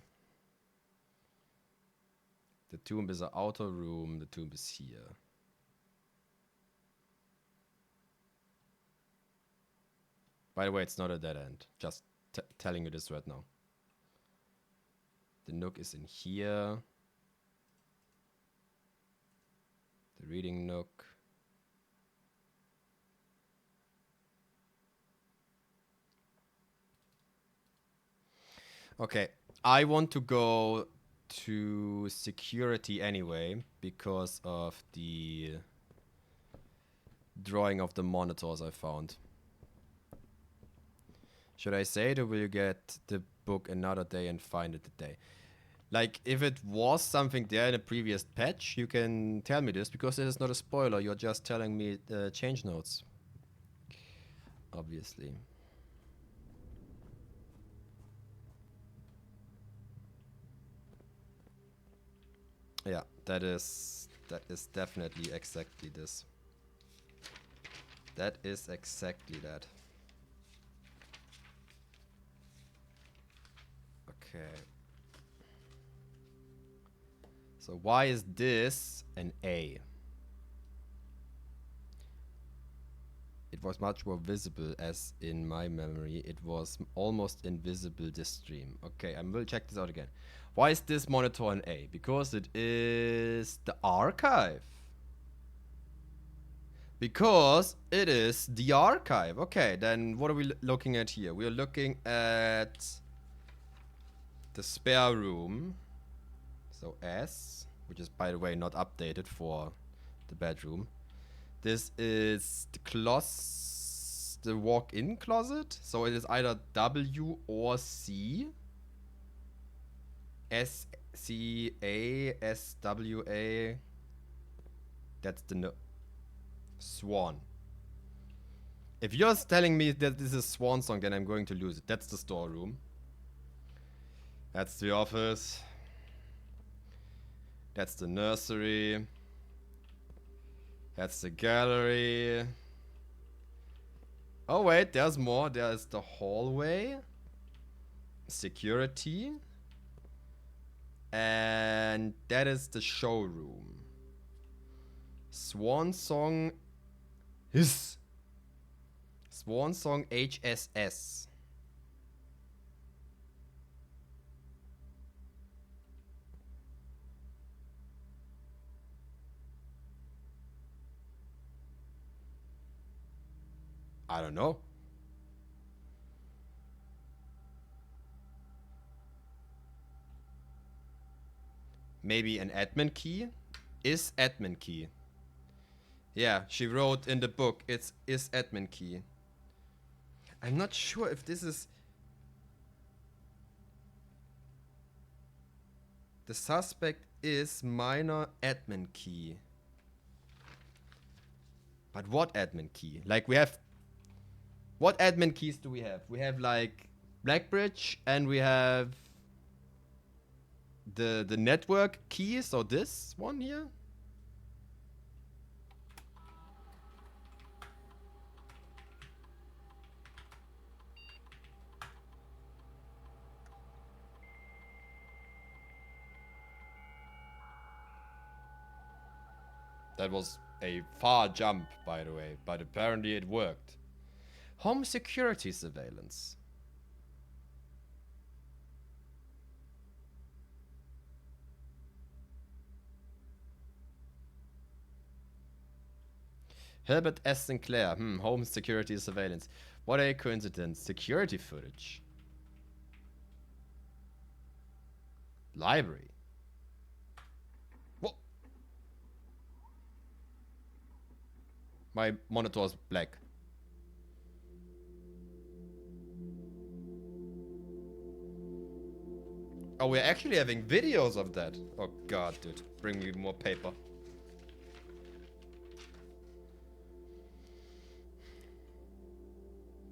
The tomb is an outer room. The tomb is here. By the way, it's not a dead end. Just telling you this right now. The nook is in here. The reading nook. Okay, I want to go to security anyway because of the drawing of the monitors I found. Should I say it, or will you get the book another day and find it today? Like, if it was something there in a previous patch, you can tell me this, because this is not a spoiler, you're just telling me the change notes. obviously. Yeah, that is definitely exactly this. That is exactly that. Okay. So why is this an A? It was much more visible, as in my memory it was almost invisible this stream. Okay, I will check this out again. Why is this monitor an A? Because it is the archive. Because it is the archive. Okay, then what are we looking at here? We are looking at the spare room. So S, which is by the way not updated for the bedroom. This is the walk-in closet. So it is either W or C. S C A S W A. That's the Swan. If you're telling me that this is Swan Song, then I'm going to lose it. That's the storeroom. That's the office. That's the nursery. That's the gallery. Oh wait, there's more. There's the hallway. Security. And that is the showroom. Swan Song is Swan Song HSS. I don't know. Maybe an admin key? Is admin key. Yeah, she wrote in the book, it's is admin key. I'm not sure if this is... The suspect is minor admin key. But what admin key? Like we have... What admin keys do we have? We have like Blackbridge and we have the network key, so this one here. That was a far jump, by the way, but apparently it worked. Home security surveillance. Herbert S. Sinclair. Home security surveillance. What a coincidence. Security footage. Library. What? My monitor is black. Oh, we're actually having videos of that. Oh god, dude. Bring me more paper.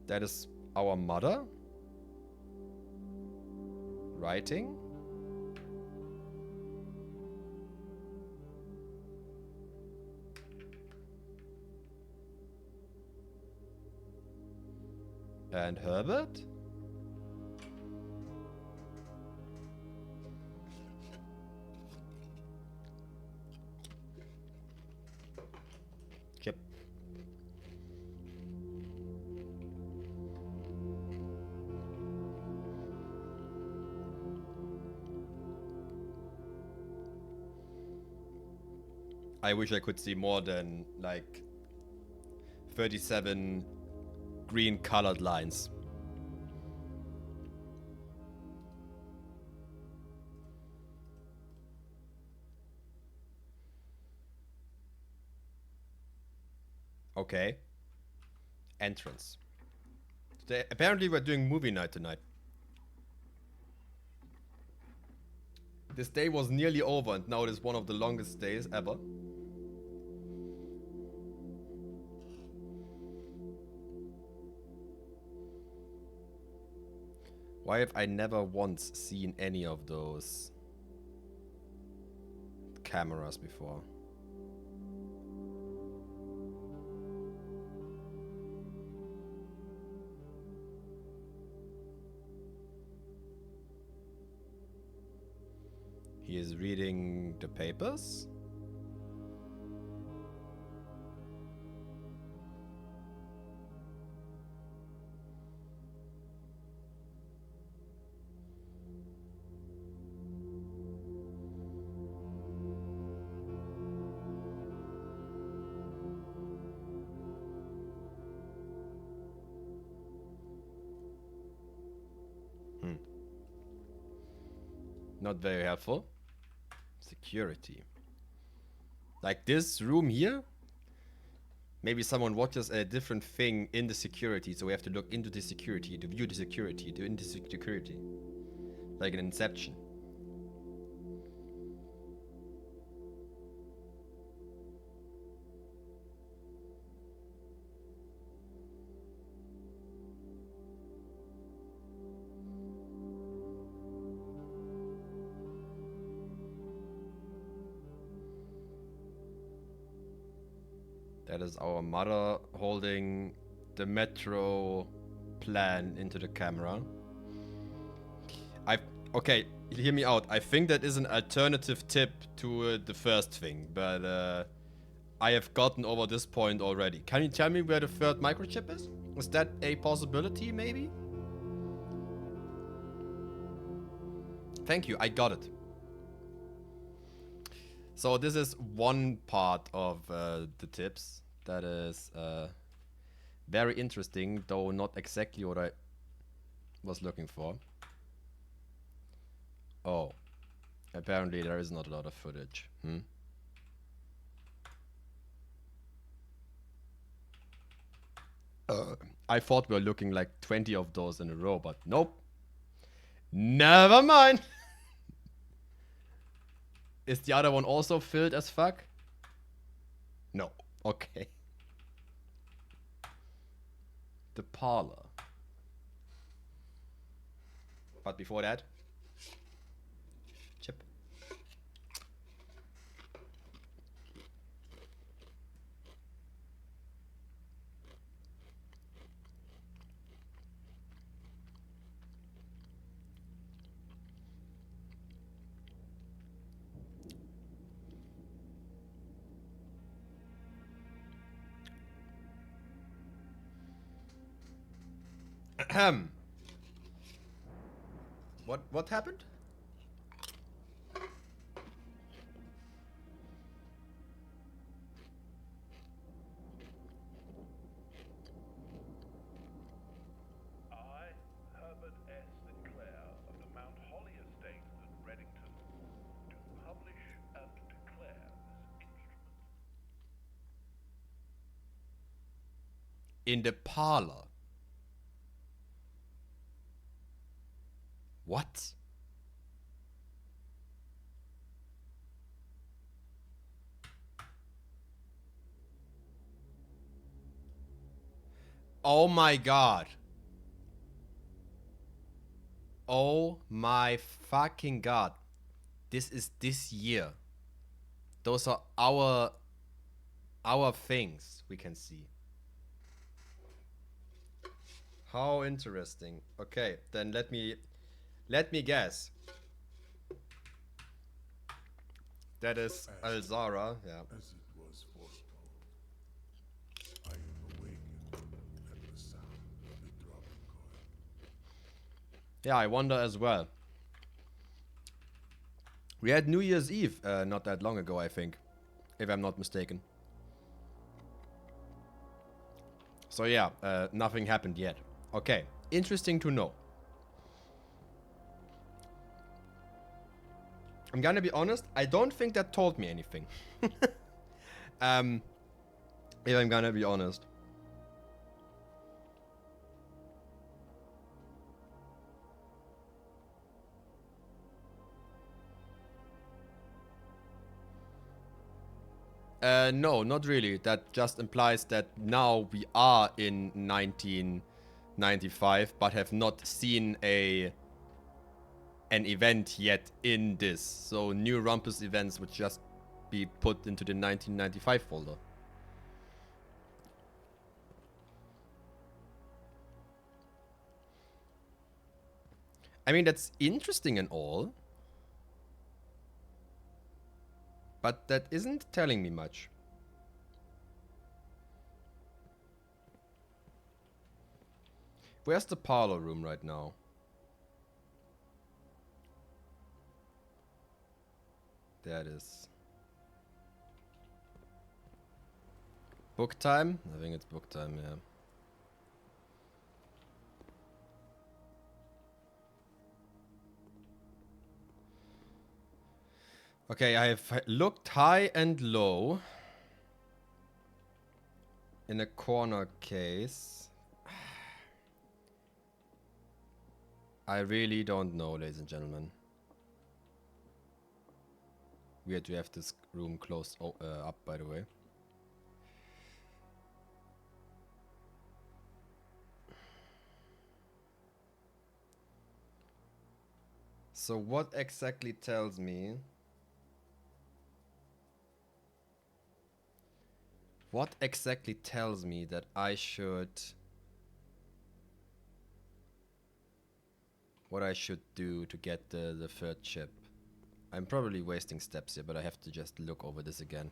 That is our mother. Writing. And Herbert? Yep. I wish I could see more than like 37 green colored lines. Okay. Entrance. Apparently we're doing movie night tonight. This day was nearly over and now it is one of the longest days ever. Why have I never once seen any of those cameras before? He is reading the papers? Not very helpful. Security. Like this room here? Maybe someone watches a different thing in the security, so we have to look into the security, to view the security, to into security. Like an Inception. That is our mother holding the metro plan into the camera. Okay, hear me out. I think that is an alternative tip to the first thing, but I have gotten over this point already. Can you tell me where the third microchip is? Is that a possibility, maybe? Thank you, I got it. So this is one part of the tips that is very interesting, though not exactly what I was looking for. Oh, apparently there is not a lot of footage. I thought we were looking like 20 of those in a row, but nope. Never mind. Is the other one also filled as fuck? No. Okay. The parlor. But before that, chip. Ahem. What happened?
I, Herbert S. Sinclair of the Mount Holly Estate at Reddington, do publish and declare this instrument.
In the parlor. What? Oh my god. Oh my fucking god. This is this year. Those are our things we can see. How interesting. Okay, then let me guess. That is Alzara, yeah.
As it was foretold, I am awakened at the sound of the dropping coin.
Yeah, I wonder as well. We had New Year's Eve not that long ago, I think, if I'm not mistaken. So yeah, nothing happened yet. Okay, interesting to know. I'm gonna be honest, I don't think that told me anything. If I'm gonna be honest. No, not really. That just implies that now we are in 19 95, but have not seen an event yet in this. So new Rumpus events would just be put into the 1995 folder. I mean, that's interesting and all, but that isn't telling me much. Where's the parlor room right now? There it is. Book time? I think it's book time, yeah. Okay, I have looked high and low in a corner case. I really don't know, ladies and gentlemen. Weird to have this room closed up, by the way. So what exactly tells me... What exactly tells me that I should... What I should do to get the third chip? I'm probably wasting steps here, but I have to just look over this again.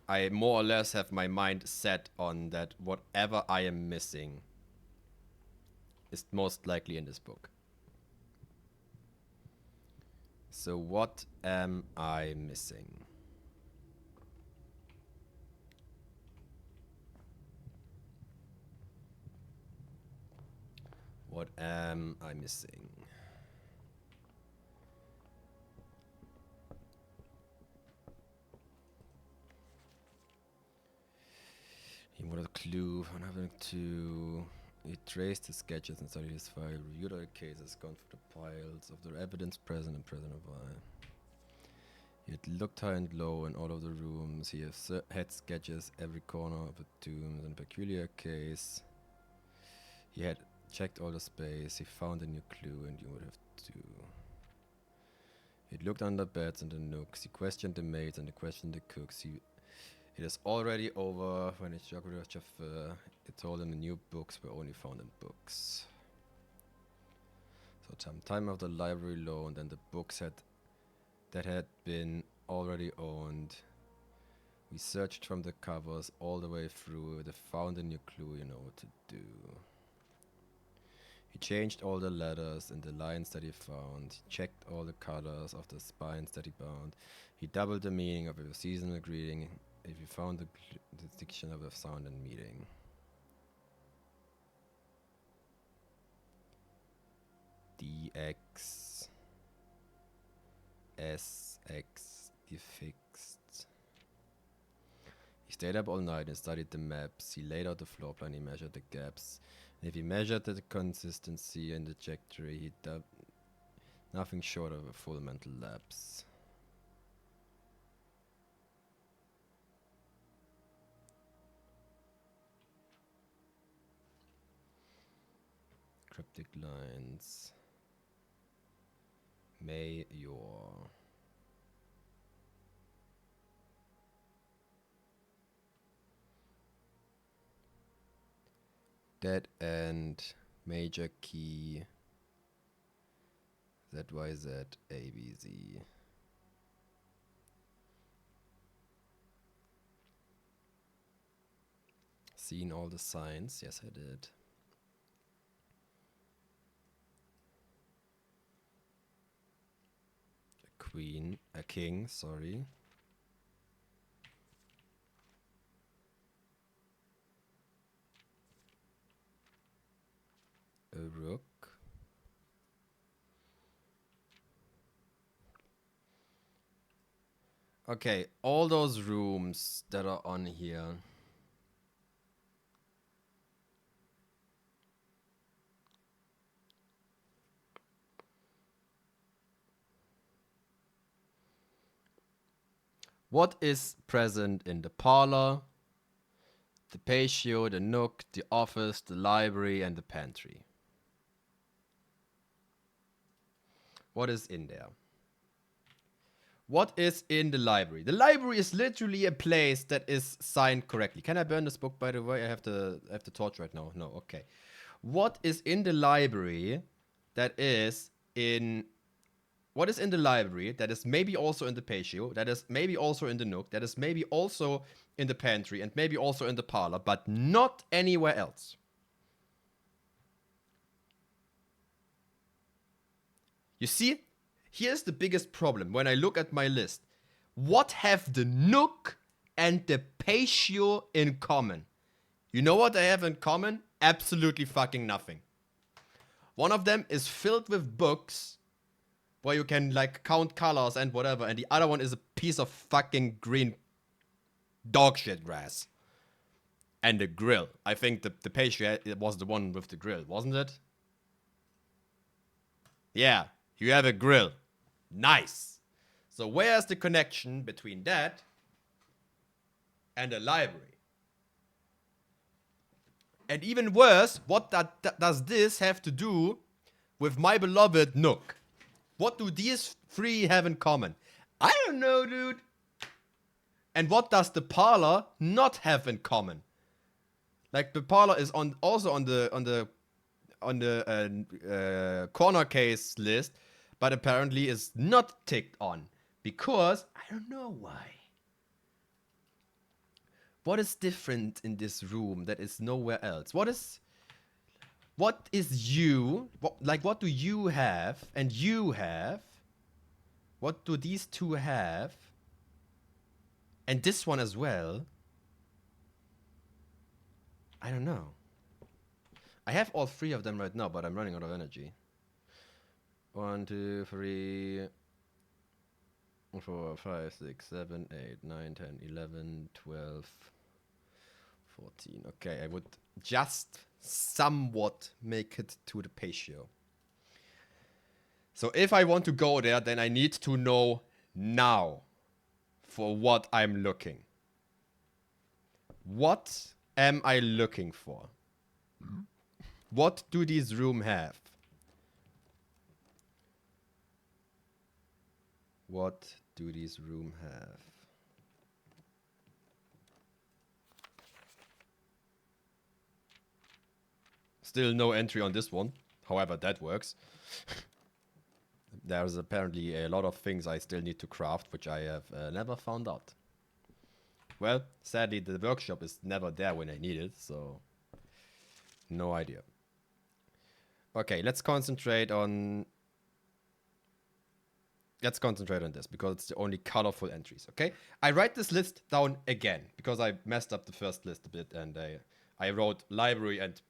I more or less have my mind set on that whatever I am missing is most likely in this book. So what am I missing? What am I missing? He wanted a clue on having to... He traced his sketches and studied his file, reviewed all the cases, gone through the piles of the evidence present and present of I. He had looked high and low in all of the rooms. He had sketches every corner of the tombs and peculiar case. He had checked all the space. He found a new clue and you would have to... He had looked under beds and the nooks. He questioned the maids and he questioned the cooks. It is already over when it's Jacques Chauffeur. It told him the new books were only found in books. So time of the library loan and the books that had been already owned. We searched from the covers all the way through. They found a new clue, you know what to do. He changed all the letters and the lines that he found. He checked all the colors of the spines that he bound. He doubled the meaning of a seasonal greeting if you found the distinction of a sound and meaning. DX SX fixed. He stayed up all night and studied the maps. He laid out the floor plan. He measured the gaps. And if he measured the consistency and the trajectory, he did nothing short of a full mental lapse. Cryptic lines. May your... Dead end, major key, ZYZ, ABZ. Seen all the signs? Yes, I did. A queen, a king, sorry. A rook. Okay, all those rooms that are on here. What is present in the parlor, The patio, the nook, the office, the library, and the pantry. What is in there? What is in the library? The library is literally a place that is signed correctly. Can I burn this book, by the way? I have the torch right now. No, okay. What is in the library that is in... What is in the library that is maybe also in the patio, that is maybe also in the nook, that is maybe also in the pantry, and maybe also in the parlor, but not anywhere else? You see, here's the biggest problem when I look at my list. What have the nook and the patio in common? You know what they have in common? Absolutely fucking nothing. One of them is filled with books where you can like count colors and whatever, and the other one is a piece of fucking green dog shit grass. And a grill. I think the patio was the one with the grill, wasn't it? Yeah, you have a grill. Nice. So where's the connection between that and a library? And even worse, what does this have to do with my beloved nook? What do these three have in common? I don't know, dude. And what does the parlor not have in common? Like, the parlor is also on the corner case list, but apparently is not ticked on because I don't know why. What is different in this room that is nowhere else? What is you? What do you have and you have? What do these two have? And this one as well? I don't know. I have all three of them right now, but I'm running out of energy. 1, 2, 3, 4, 5, 6, 7, 8, 9, 10, 11, 12, 14. Okay, I would just somewhat make it to the patio. So if I want to go there, then I need to know now for what I'm looking. What am I looking for? What do these rooms have? What do these rooms have? Still no entry on this one. However, that works. There's apparently a lot of things I still need to craft, which I have never found out. Well, sadly, the workshop is never there when I need it, so no idea. Okay, let's concentrate on this because it's the only colorful entries, okay? I write this list down again because I messed up the first list a bit and I wrote library and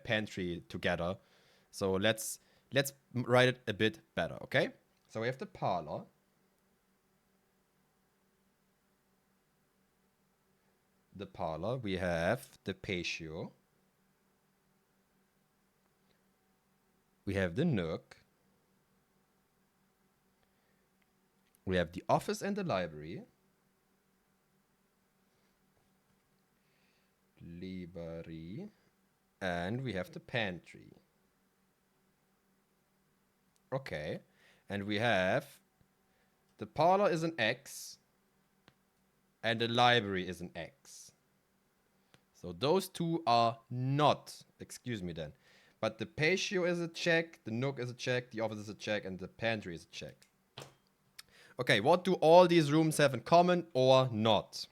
pantry together. So let's write it a bit better, okay? So we have the parlor. We have the patio. We have the nook. We have the office and the library. And we have the pantry. Okay. And we have the parlor is an X. And the library is an X. So those two are not, excuse me then. But the patio is a check, the nook is a check, the office is a check, and the pantry is a check. Okay, what do all these rooms have in common or not?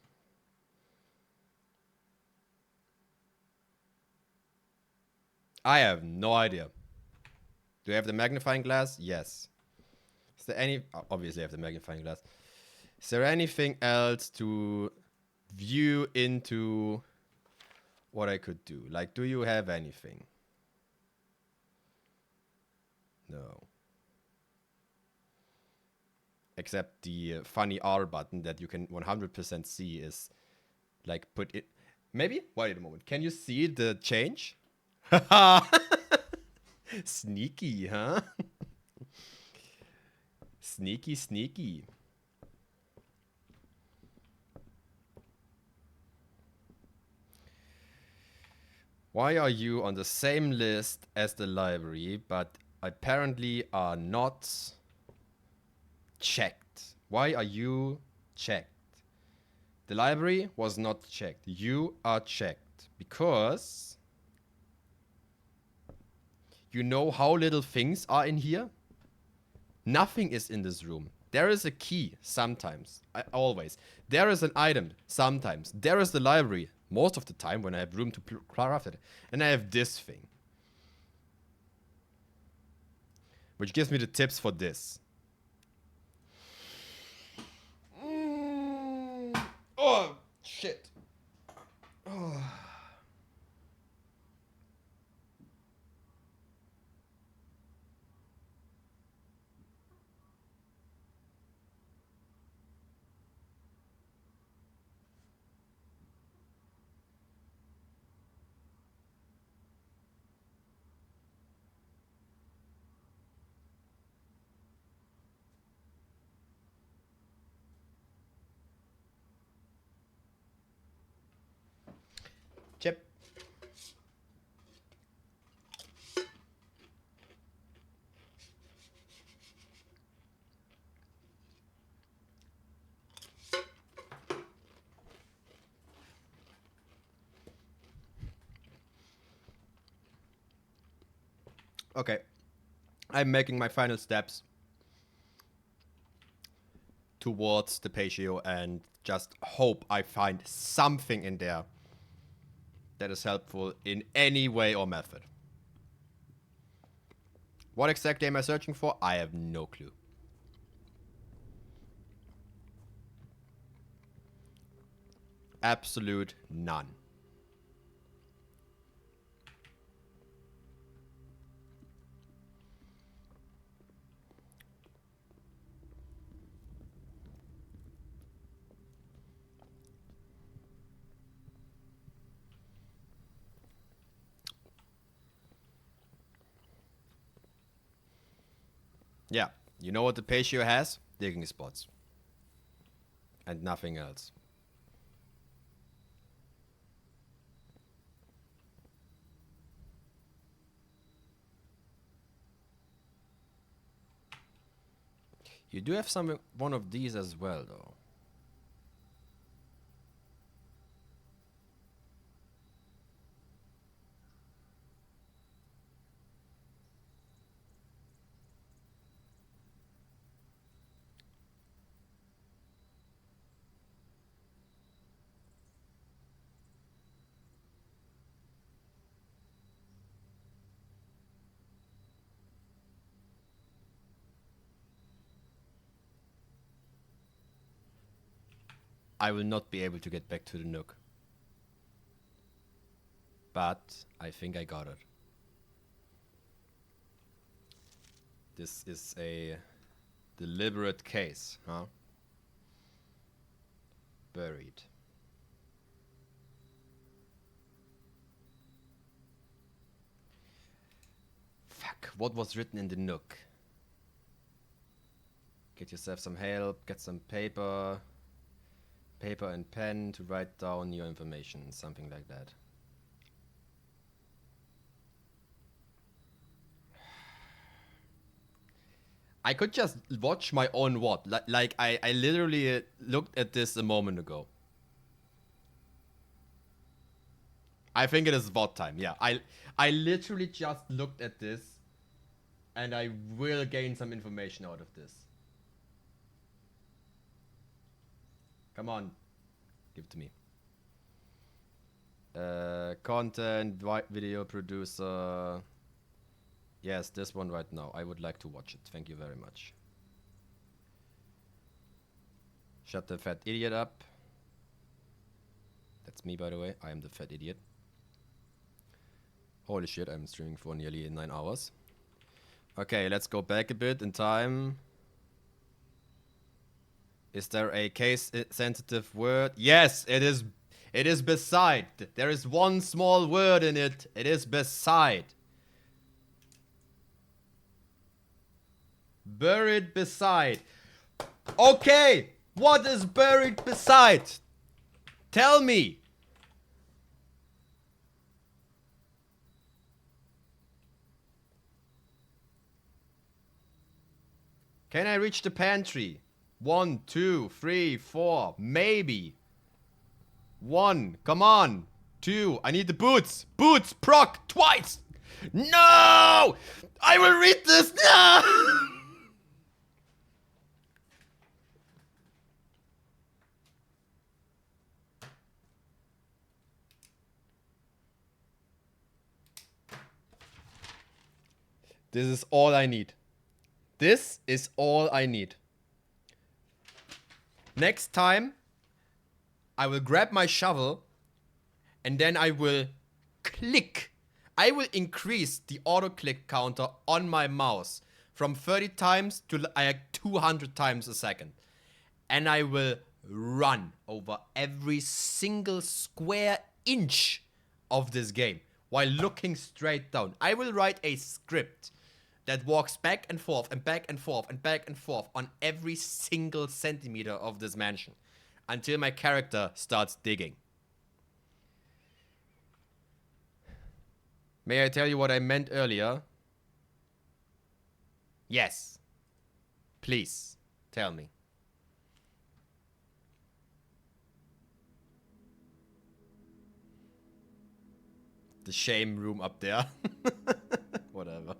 I have no idea. Do you have the magnifying glass? Yes. Is there any... Obviously I have the magnifying glass. Is there anything else to view into what I could do? Like, do you have anything? No. Except the funny R button that you can 100% see is like put it. Maybe? Wait a moment. Can you see the change? Sneaky, huh? Sneaky, sneaky. Why are you on the same list as the library, but apparently are not checked? Why are you checked? The library was not checked. You are checked because you know how little things are in here? Nothing is in this room. There is a key sometimes. Always. There is an item sometimes. There is the library most of the time when I have room to craft it. And I have this thing. Which gives me the tips for this. Oh, shit. Oh. Chip. Okay. I'm making my final steps towards the patio and just hope I find something in there that is helpful in any way or method. What exactly am I searching for? I have no clue. Absolute none. Yeah, you know what the patio has? Digging spots. And nothing else. You do have one of these as well, though. I will not be able to get back to the Nook. But I think I got it. This is a deliberate case, huh? Buried. Fuck, what was written in the Nook? Get yourself some help, get some paper. Paper and pen to write down your information, something like that. I could just watch my own what? Like I literally looked at this a moment ago. I think it is VOD time, yeah. I literally just looked at this and I will gain some information out of this. Come on. Give it to me. Content, video producer. Yes, this one right now. I would like to watch it. Thank you very much. Shut the fat idiot up. That's me, by the way. I am the fat idiot. Holy shit, I'm streaming for nearly 9 hours. Okay, let's go back a bit in time. Is there a case-sensitive word? Yes, it is. It is beside. There is one small word in it. It is beside. Buried beside. Okay, what is buried beside? Tell me. Can I reach the pantry? 1, 2, 3, 4. Maybe. 1. Come on. 2. I need the boots. Boots. Proc. Twice. No! I will read this. No! This is all I need. This is all I need. Next time, I will grab my shovel and then I will click. I will increase the auto click counter on my mouse from 30 times to like 200 times a second. And I will run over every single square inch of this game while looking straight down. I will write a script that walks back and forth and back and forth and back and forth on every single centimeter of this mansion until my character starts digging. May I tell you what I meant earlier? Yes. Please, tell me. The shame room up there. Whatever.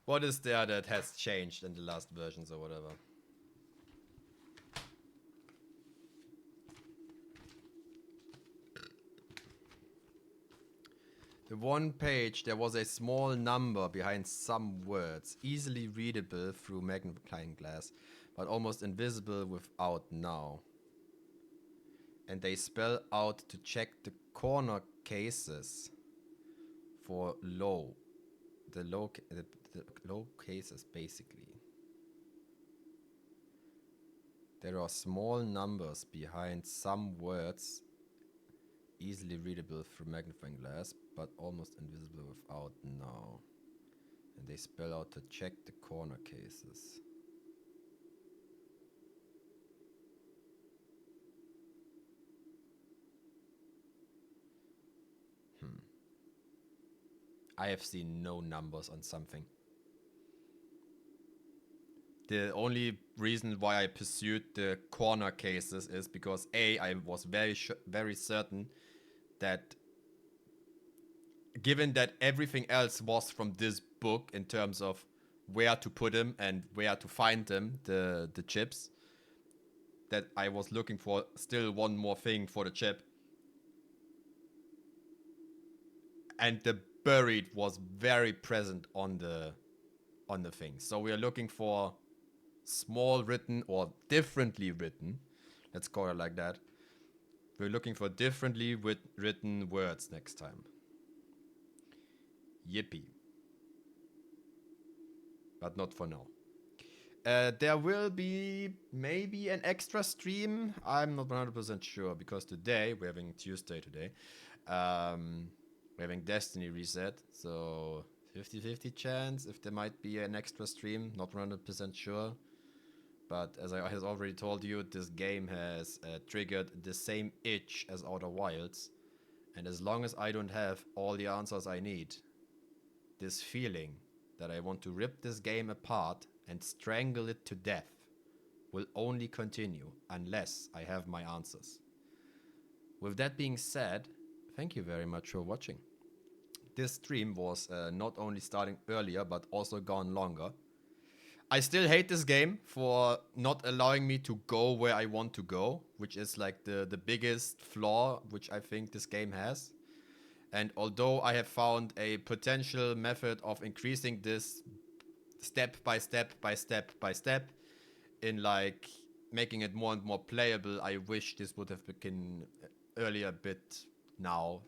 What is there that has changed in the last versions or whatever? The one page, there was a small number behind some words, easily readable through magnifying glass, but almost invisible without now. And they spell out to check the corner cases for low. The low cases, basically. There are small numbers behind some words, easily readable through magnifying glass, but almost invisible without now. And they spell out to check the corner cases. I have seen no numbers on something. The only reason why I pursued the corner cases is because A, I was very certain that given that everything else was from this book in terms of where to put them and where to find them, the chips, that I was looking for still one more thing for the chip. And the buried was very present on the thing. So we are looking for small written or differently written. Let's call it like that. We're looking for differently written words next time. Yippee. But not for now. There will be maybe an extra stream. I'm not 100% sure because today, we're having Tuesday today. We're having Destiny reset. So 50-50 chance if there might be an extra stream. Not 100% sure. But as I has already told you, this game has triggered the same itch as Outer Wilds. And as long as I don't have all the answers I need, this feeling that I want to rip this game apart and strangle it to death will only continue unless I have my answers. With that being said, thank you very much for watching. This stream was not only starting earlier, but also gone longer. I still hate this game for not allowing me to go where I want to go, which is like the biggest flaw which I think this game has. And although I have found a potential method of increasing this step by step by step by step in like making it more and more playable, I wish this would have been earlier a bit now,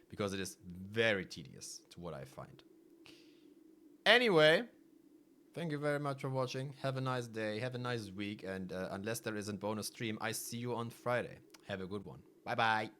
because it is very tedious to what I find. Anyway, thank you very much for watching. Have a nice day, have a nice week, and unless there is a bonus stream, I see you on Friday. Have a good one. Bye bye.